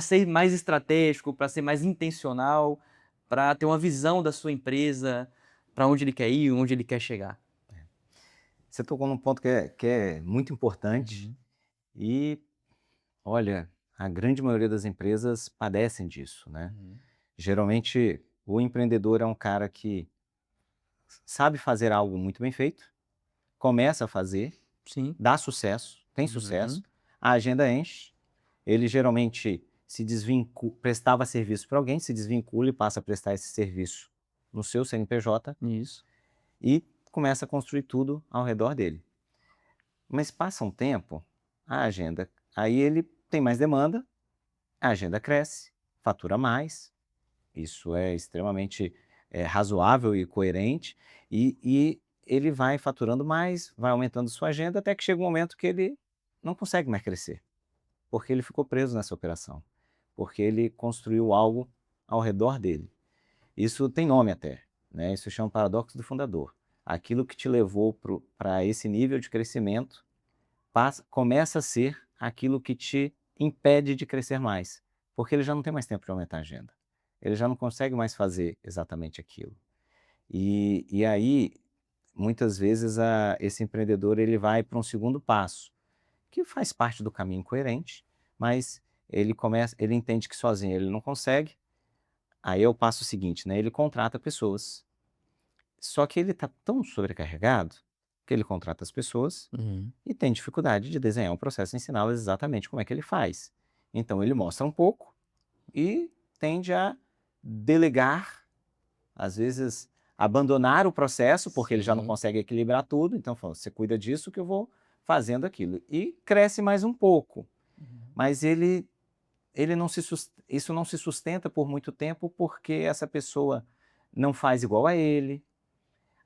ser mais estratégico, para ser mais intencional, para ter uma visão da sua empresa, para onde ele quer ir, onde ele quer chegar? Você tocou num ponto que é muito importante e, olha, a grande maioria das empresas padecem disso, né? Geralmente, o empreendedor é um cara que sabe fazer algo muito bem feito, começa a fazer, Sim. dá sucesso, tem sucesso, a agenda enche, ele geralmente prestava serviço para alguém, se desvincula e passa a prestar esse serviço no seu CNPJ Isso. e começa a construir tudo ao redor dele. Mas passa um tempo, aí ele tem mais demanda, a agenda cresce, fatura mais, isso é extremamente razoável e coerente, e ele vai faturando mais, vai aumentando sua agenda, até que chega um momento que ele não consegue mais crescer, porque ele ficou preso nessa operação, porque ele construiu algo ao redor dele. Isso tem nome até, né? Isso chama paradoxo do fundador. Aquilo que te levou para esse nível de crescimento começa a ser aquilo que te impede de crescer mais, porque ele já não tem mais tempo de aumentar a agenda. Ele já não consegue mais fazer exatamente aquilo. E aí, muitas vezes, esse empreendedor ele vai para um segundo passo, que faz parte do caminho coerente, mas ele entende que sozinho ele não consegue. Aí é o passo seguinte, né? Ele contrata pessoas. Só que ele está tão sobrecarregado que ele contrata as pessoas e tem dificuldade de desenhar um processo e ensiná-las exatamente como é que ele faz. Então ele mostra um pouco e tende a delegar, às vezes abandonar o processo, porque ele já não Sim. consegue equilibrar tudo, então fala, você cuida disso que eu vou fazendo aquilo. E cresce mais um pouco, Uhum. mas ele não se isso não se sustenta por muito tempo porque essa pessoa não faz igual a ele,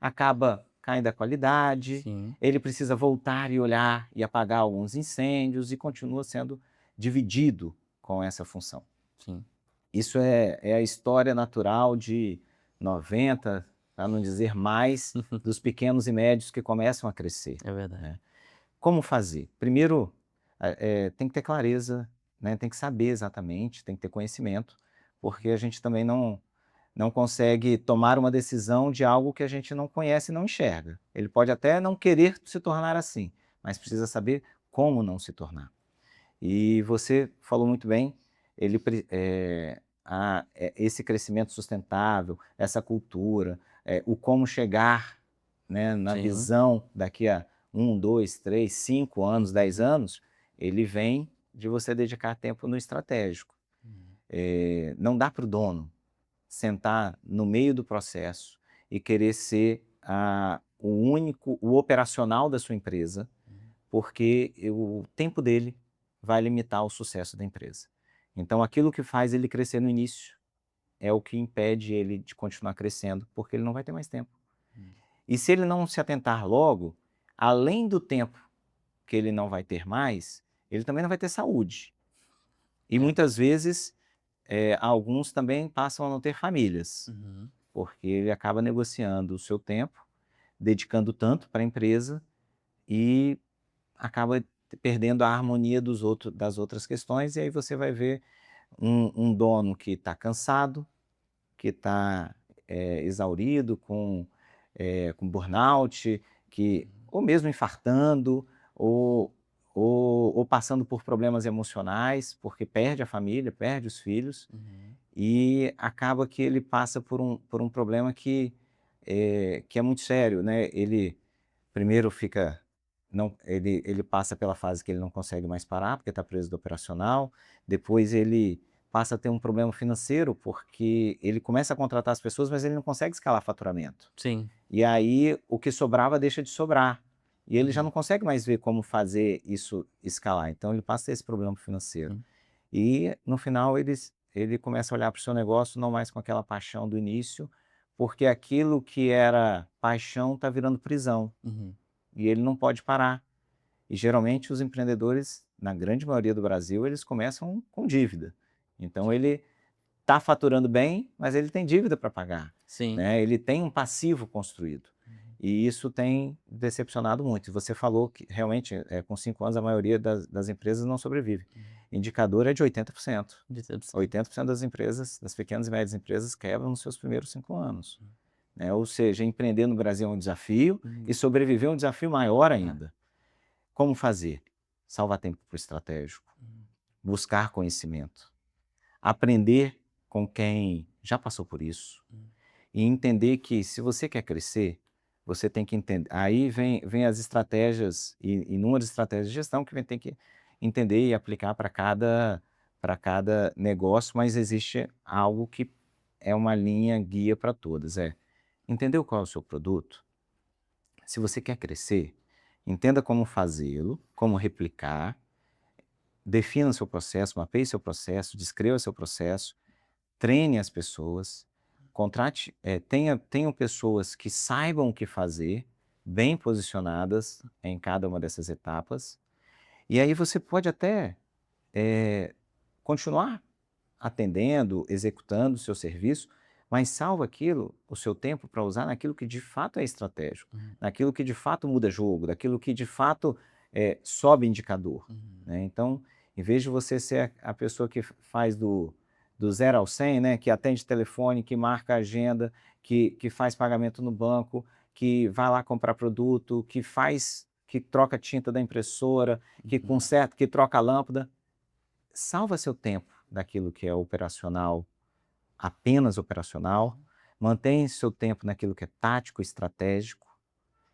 acaba caindo a qualidade, Sim, ele precisa voltar e olhar e apagar alguns incêndios e continua sendo dividido com essa função. sim. Isso é a história natural de 90, para não dizer mais, dos pequenos e médios que começam a crescer, É verdade. né. Como fazer? Primeiro, tem que ter clareza, né, tem que saber exatamente, tem que ter conhecimento, porque a gente também não consegue tomar uma decisão de algo que a gente não conhece e não enxerga. Ele pode até não querer se tornar assim, mas precisa saber como não se tornar. E você falou muito bem, esse crescimento sustentável, essa cultura, o como chegar, né, na Sim. visão daqui a 1, 2, 3, 5 anos, 10 Uhum. anos, ele vem de você dedicar tempo no estratégico. Uhum. Não dá para o dono sentar no meio do processo e querer ser o operacional da sua empresa, porque o tempo dele vai limitar o sucesso da empresa. Então, aquilo que faz ele crescer no início é o que impede ele de continuar crescendo, porque ele não vai ter mais tempo. Uhum. E se ele não se atentar logo, além do tempo que ele não vai ter mais, ele também não vai ter saúde. E É. muitas vezes, alguns também passam a não ter famílias, Uhum. porque ele acaba negociando o seu tempo, dedicando tanto para a empresa e acaba perdendo a harmonia das outras questões, e aí você vai ver um dono que está cansado, que está exaurido, com burnout, ou mesmo infartando, ou, ou passando por problemas emocionais, porque perde a família, perde os filhos, Uhum. e acaba que ele passa por um problema que é muito sério, né? Ele primeiro fica não ele passa pela fase que ele não consegue mais parar, porque está preso do operacional, depois ele passa a ter um problema financeiro, porque ele começa a contratar as pessoas, mas ele não consegue escalar faturamento. Sim. E aí o que sobrava deixa de sobrar, e ele já Uhum. não consegue mais ver como fazer isso escalar, então ele passa a ter esse problema financeiro. Sim. E no final ele começa a olhar para o seu negócio não mais com aquela paixão do início, porque aquilo que era paixão está virando prisão. Uhum. E ele não pode parar. E geralmente os empreendedores, na grande maioria do Brasil, eles começam com dívida. Então ele está faturando bem, mas ele tem dívida para pagar, Sim. né? Ele tem um passivo construído. Uhum. E isso tem decepcionado muito. E você falou que realmente, com 5 anos, a maioria das empresas não sobrevive. Uhum. Indicador é de 80%. De 100%. 80% das empresas, das pequenas e médias empresas, quebram nos seus primeiros 5 anos. Né? Ou seja, empreender no Brasil é um desafio Uhum. e sobreviver é um desafio maior É. ainda. Como fazer? Salvar tempo para o estratégico, Uhum. buscar conhecimento, aprender com quem já passou por isso Uhum. e entender que se você quer crescer, você tem que entender. Aí vem as estratégias e inúmeras estratégias de gestão que tem que entender e aplicar para cada negócio, mas existe algo que é uma linha guia para todas. Entendeu qual é o seu produto? Se você quer crescer, entenda como fazê-lo, como replicar, defina seu processo, mapeie seu processo, descreva seu processo, treine as pessoas, tenham pessoas que saibam o que fazer, bem posicionadas em cada uma dessas etapas, e aí você pode até continuar atendendo, executando o seu serviço, mas salva o seu tempo para usar naquilo que de fato é estratégico, Uhum. naquilo que de fato muda jogo, daquilo que de fato sobe indicador. Uhum. Né? Então, em vez de você ser a pessoa que faz do 0 ao 100, né, que atende telefone, que marca a agenda, que faz pagamento no banco, que vai lá comprar produto, que troca tinta da impressora, que Uhum. conserta, que troca a lâmpada, salva seu tempo daquilo que é operacional, apenas operacional, mantém seu tempo naquilo que é tático, estratégico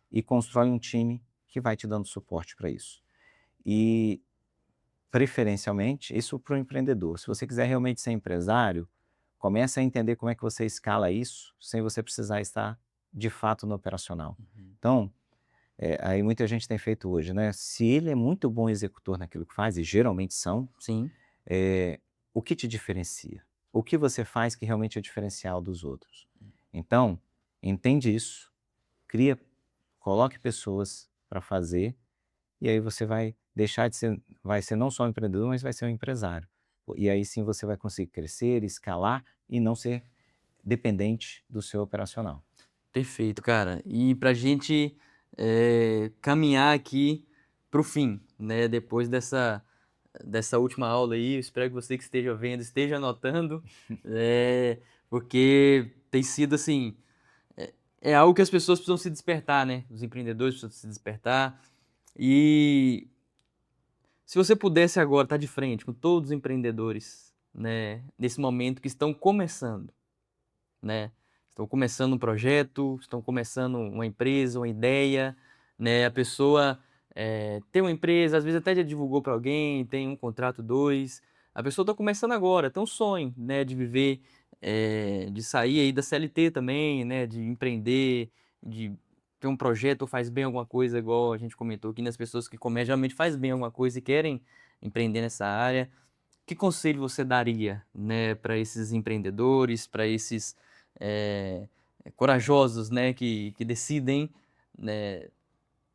e constrói um time que vai te dando suporte para isso. E preferencialmente, isso para o empreendedor. Se você quiser realmente ser empresário, comece a entender como é que você escala isso sem você precisar estar de fato no operacional. Uhum. Então, aí muita gente tem feito hoje, né? Se ele é muito bom executor naquilo que faz, e geralmente são, Sim, o que te diferencia? O que você faz que realmente é diferencial dos outros? Então, entende isso, cria, coloque pessoas para fazer, e aí você vai deixar de ser, vai ser não só um empreendedor, mas vai ser um empresário. E aí sim você vai conseguir crescer, escalar e não ser dependente do seu operacional. perfeito, cara. E pra gente caminhar aqui pro fim, né? Depois dessa última aula aí, eu espero que você que esteja vendo esteja anotando, porque tem sido assim, é algo que as pessoas precisam se despertar, né? Os empreendedores precisam se despertar. E se você pudesse agora estar de frente com todos os empreendedores, né, nesse momento que estão começando, né? Estão começando um projeto, estão começando uma empresa, uma ideia, né? A pessoa tem uma empresa, às vezes até já divulgou para alguém, tem um contrato, dois. A pessoa está começando agora, tem um sonho, né? De viver, de sair aí da CLT também, né? De empreender, de ter um projeto ou faz bem alguma coisa, igual a gente comentou aqui, nas pessoas que começam, geralmente faz bem alguma coisa e querem empreender nessa área. Que conselho você daria, né, para esses empreendedores, para esses eh, corajosos, né, que decidem, né,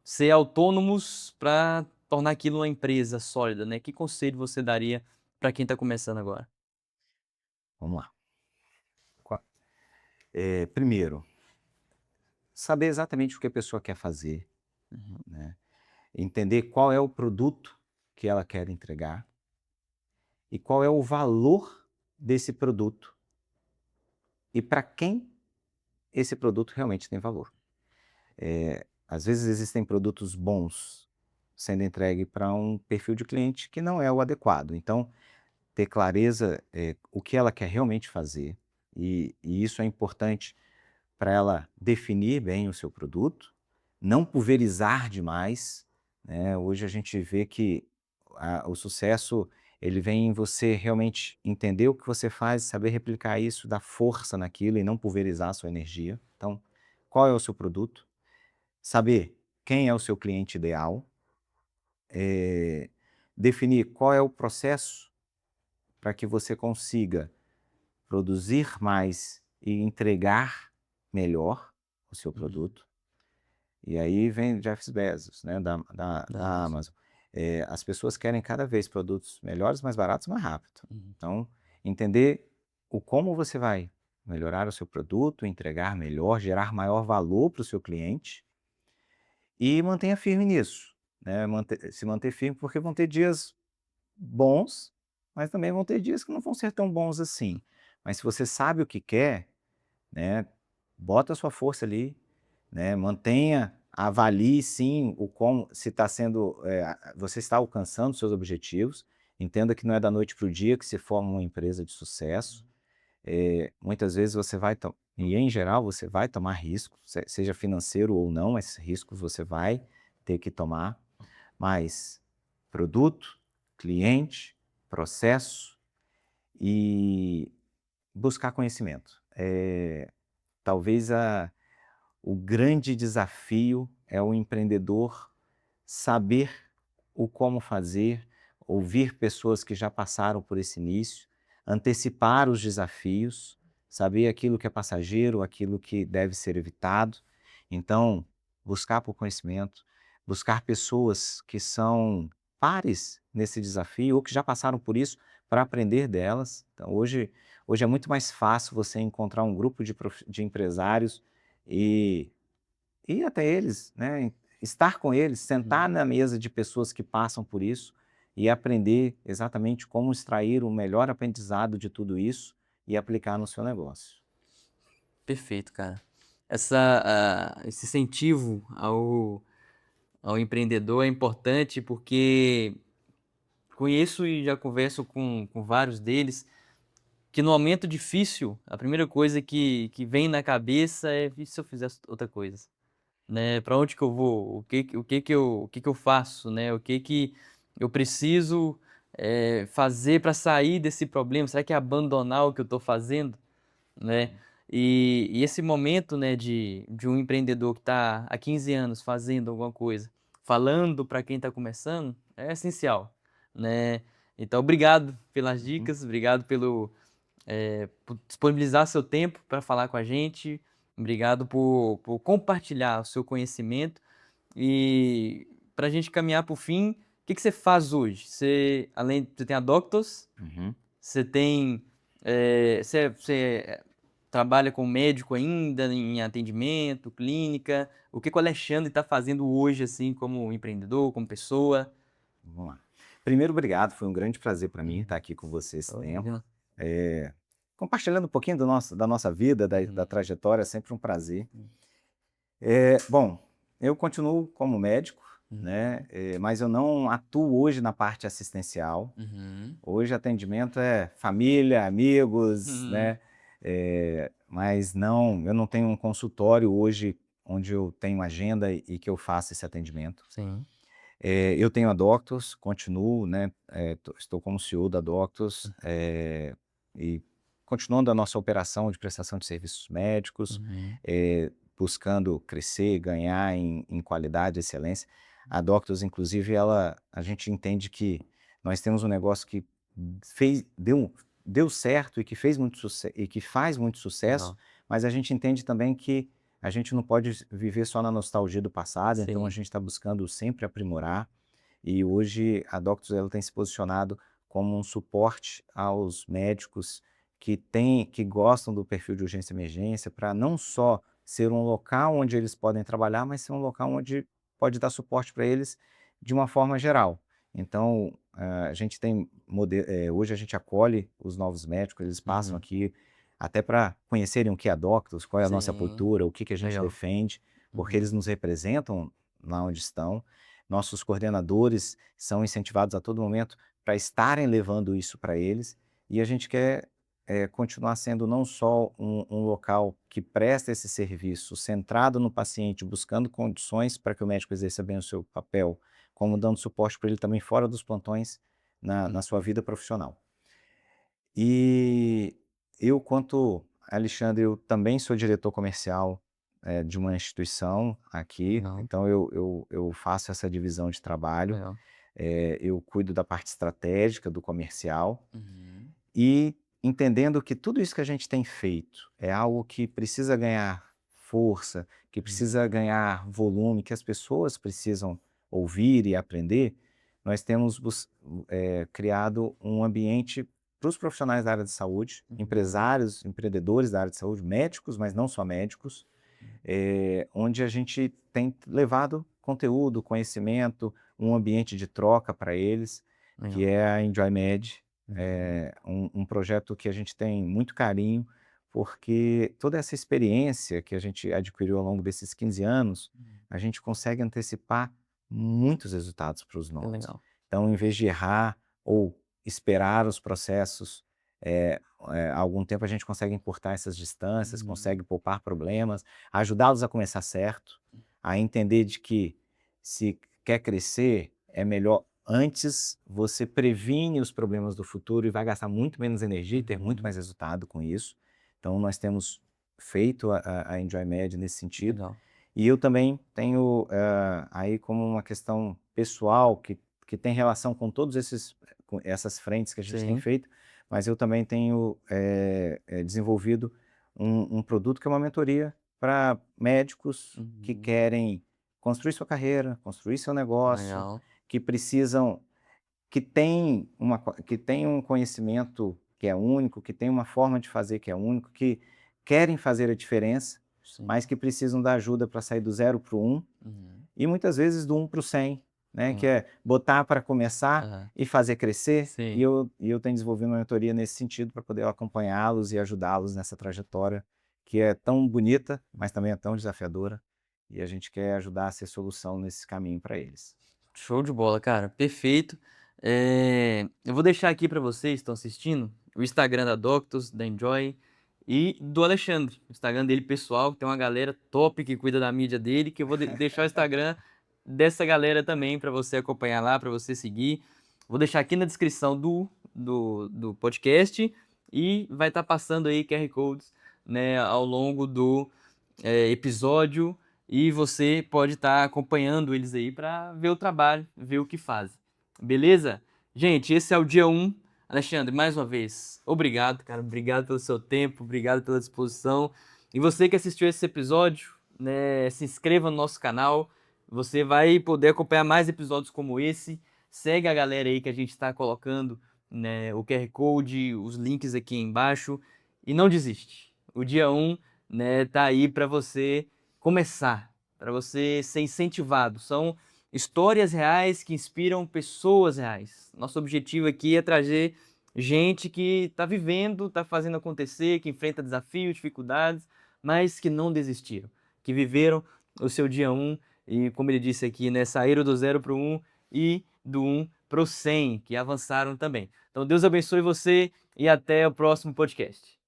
ser autônomos para tornar aquilo uma empresa sólida, né? Que conselho você daria para quem está começando agora? Vamos lá. Primeiro, saber exatamente o que a pessoa quer fazer, Uhum, né? Entender qual é o produto que ela quer entregar e qual é o valor desse produto e para quem esse produto realmente tem valor. Às vezes existem produtos bons sendo entregue para um perfil de cliente que não é o adequado. Então, ter clareza o que ela quer realmente fazer, e isso é importante para ela definir bem o seu produto, não pulverizar demais, né? Hoje a gente vê que o sucesso ele vem em você realmente entender o que você faz, saber replicar isso, dar força naquilo e não pulverizar a sua energia. Então, qual é o seu produto? Saber quem é o seu cliente ideal, definir qual é o processo para que você consiga produzir mais e entregar melhor o seu uhum. produto. E aí vem Jeff Bezos, né, Da da Amazon. Amazon. As pessoas querem cada vez produtos melhores, mais baratos, mais rápido. Uhum. Então, entender o como você vai melhorar o seu produto, entregar melhor, gerar maior valor para o seu cliente e mantenha firme nisso, né? Se manter firme, porque vão ter dias bons, mas também vão ter dias que não vão ser tão bons assim. Mas se você sabe o que quer, né, bota a sua força ali, né, mantenha, avalie sim o como, se está sendo, você está alcançando seus objetivos, entenda que não é da noite para o dia que se forma uma empresa de sucesso. Muitas vezes você vai, e em geral você vai tomar risco, seja financeiro ou não, esses riscos você vai ter que tomar, mas produto, cliente, processo e buscar conhecimento. Talvez o grande desafio é o empreendedor saber o como fazer, ouvir pessoas que já passaram por esse início, antecipar os desafios, saber aquilo que é passageiro, aquilo que deve ser evitado. Então, buscar por conhecimento, buscar pessoas que são pares nesse desafio ou que já passaram por isso para aprender delas. Então, hoje é muito mais fácil você encontrar um grupo de empresários e ir até eles, né, estar com eles, sentar Uhum. na mesa de pessoas que passam por isso e aprender exatamente como extrair o melhor aprendizado de tudo isso e aplicar no seu negócio. Perfeito, cara. Esse incentivo ao empreendedor é importante porque conheço e já converso com vários deles que no momento difícil, a primeira coisa que vem na cabeça é: "E se eu fizesse outra coisa?", né? Para onde que eu vou? O que que eu faço, né? O que que eu preciso fazer para sair desse problema? Será que é abandonar o que eu estou fazendo, né? E esse momento, né, de um empreendedor que está há 15 anos fazendo alguma coisa, falando para quem está começando, é essencial, né? Então, obrigado pelas Uhum. dicas, obrigado por disponibilizar seu tempo para falar com a gente, obrigado por compartilhar o seu conhecimento. E para a gente caminhar para o fim, o que você faz hoje? Você tem a Doctos, Uhum. você tem, você trabalha como médico ainda em atendimento, clínica. O que o Alexandre está fazendo hoje, assim, como empreendedor, como pessoa? Vamos lá. Primeiro, obrigado, foi um grande prazer para mim estar Uhum. aqui com você esse Ô, tempo. imagina. Compartilhando um pouquinho da nossa vida, da Uhum. trajetória, é sempre um prazer. Uhum. Bom, eu continuo como médico, né? Uhum. Mas eu não atuo hoje na parte assistencial. Uhum. Hoje atendimento é família, amigos, Uhum. né? Mas não, eu não tenho um consultório hoje onde eu tenho agenda e que eu faça esse atendimento. Sim. Eu tenho a Doctos, continuo, né? Estou como CEO da Doctos, e continuando a nossa operação de prestação de serviços médicos, Uhum. buscando crescer, ganhar em qualidade e excelência. A Doctos, inclusive, a gente entende que nós temos um negócio que deu certo e que fez muito e que faz muito sucesso, Legal. mas a gente entende também que a gente não pode viver só na nostalgia do passado, então a Sim. gente está buscando sempre aprimorar. E hoje a Doctus ela tem se posicionado como um suporte aos médicos que gostam do perfil de urgência e emergência, para não só ser um local onde eles podem trabalhar, mas ser um local onde pode dar suporte para eles de uma forma geral. Então, a gente tem hoje a gente acolhe os novos médicos, eles passam Uhum. aqui até para conhecerem o que é a Doctus, qual é a nossa Sim. cultura, o que a gente Legal. defende, porque Uhum. eles nos representam lá onde estão. Nossos coordenadores são incentivados a todo momento para estarem levando isso para eles, e a gente quer continuar sendo não só um local que presta esse serviço centrado no paciente, buscando condições para que o médico exerça bem o seu papel, como dando suporte para ele também fora dos plantões, na sua Uhum. vida profissional. E eu, quanto Alexandre, eu também sou diretor comercial, de uma instituição aqui, Legal. então eu faço essa divisão de trabalho, Legal. eu cuido da parte estratégica do comercial Uhum. e entendendo que tudo isso que a gente tem feito é algo que precisa ganhar força, que precisa Uhum. ganhar volume, que as pessoas precisam ouvir e aprender, nós temos criado um ambiente para os profissionais da área de saúde, Uhum. empresários, empreendedores da área de saúde, médicos, mas não só médicos, onde a gente tem levado conteúdo, conhecimento, um ambiente de troca para eles, que Legal. é a EnjoyMed, Uhum. um projeto que a gente tem muito carinho, porque toda essa experiência que a gente adquiriu ao longo desses 15 anos, Uhum. a gente consegue antecipar muitos resultados para os Que novos. legal. Então, em vez de errar ou esperar os processos, algum tempo a gente consegue encurtar essas distâncias, Uhum. consegue poupar problemas, ajudá-los a começar certo, a entender de que se quer crescer, é melhor antes você previne os problemas do futuro e vai gastar muito menos energia e ter muito Uhum. mais resultado com isso. Então nós temos feito a EnjoyMed nesse sentido. Legal. E eu também tenho aí como uma questão pessoal que tem relação com todos com essas frentes que a gente tem Sim. feito, mas eu também tenho desenvolvido um produto que é uma mentoria para médicos que Uhum. querem construir sua carreira, construir seu negócio, Legal. que precisam, que têm um conhecimento que é único, que tem uma forma de fazer que é único, que querem fazer a diferença, Sim. mas que precisam da ajuda para sair do 0 para o 1 Uhum. e muitas vezes do 1 para o 100, né, que Legal. é botar para começar Aham. e fazer crescer, Sim. e eu tenho desenvolvido uma mentoria nesse sentido para poder acompanhá-los e ajudá-los nessa trajetória que é tão bonita, mas também é tão desafiadora, e a gente quer ajudar a ser solução nesse caminho para eles. Show de bola, cara. Perfeito. Eu vou deixar aqui para vocês que estão assistindo o Instagram da Doctos, da Enjoy e do Alexandre. O Instagram dele pessoal, que tem uma galera top que cuida da mídia dele, que eu vou deixar o Instagram dessa galera também para você acompanhar lá, para você seguir. Vou deixar aqui na descrição do podcast e vai estar passando aí QR Codes, né, ao longo do episódio e você pode estar acompanhando eles aí para ver o trabalho, ver o que fazem. Beleza? Gente, esse é o dia 1. Alexandre, mais uma vez, obrigado, cara. Obrigado pelo seu tempo, obrigado pela disposição. E você que assistiu esse episódio, né, se inscreva no nosso canal. Você vai poder acompanhar mais episódios como esse. Segue a galera aí que a gente está colocando, né, o QR Code, os links aqui embaixo. E não desiste. O dia 1, né, tá aí para você começar, para você ser incentivado. São histórias reais que inspiram pessoas reais. Nosso objetivo aqui é trazer gente que está vivendo, está fazendo acontecer, que enfrenta desafios, dificuldades, mas que não desistiram, que viveram o seu dia 1 e, como ele disse aqui, né, saíram do 0 para o 1 e do 1 para o 100, que avançaram também. Então, Deus abençoe você e até o próximo podcast.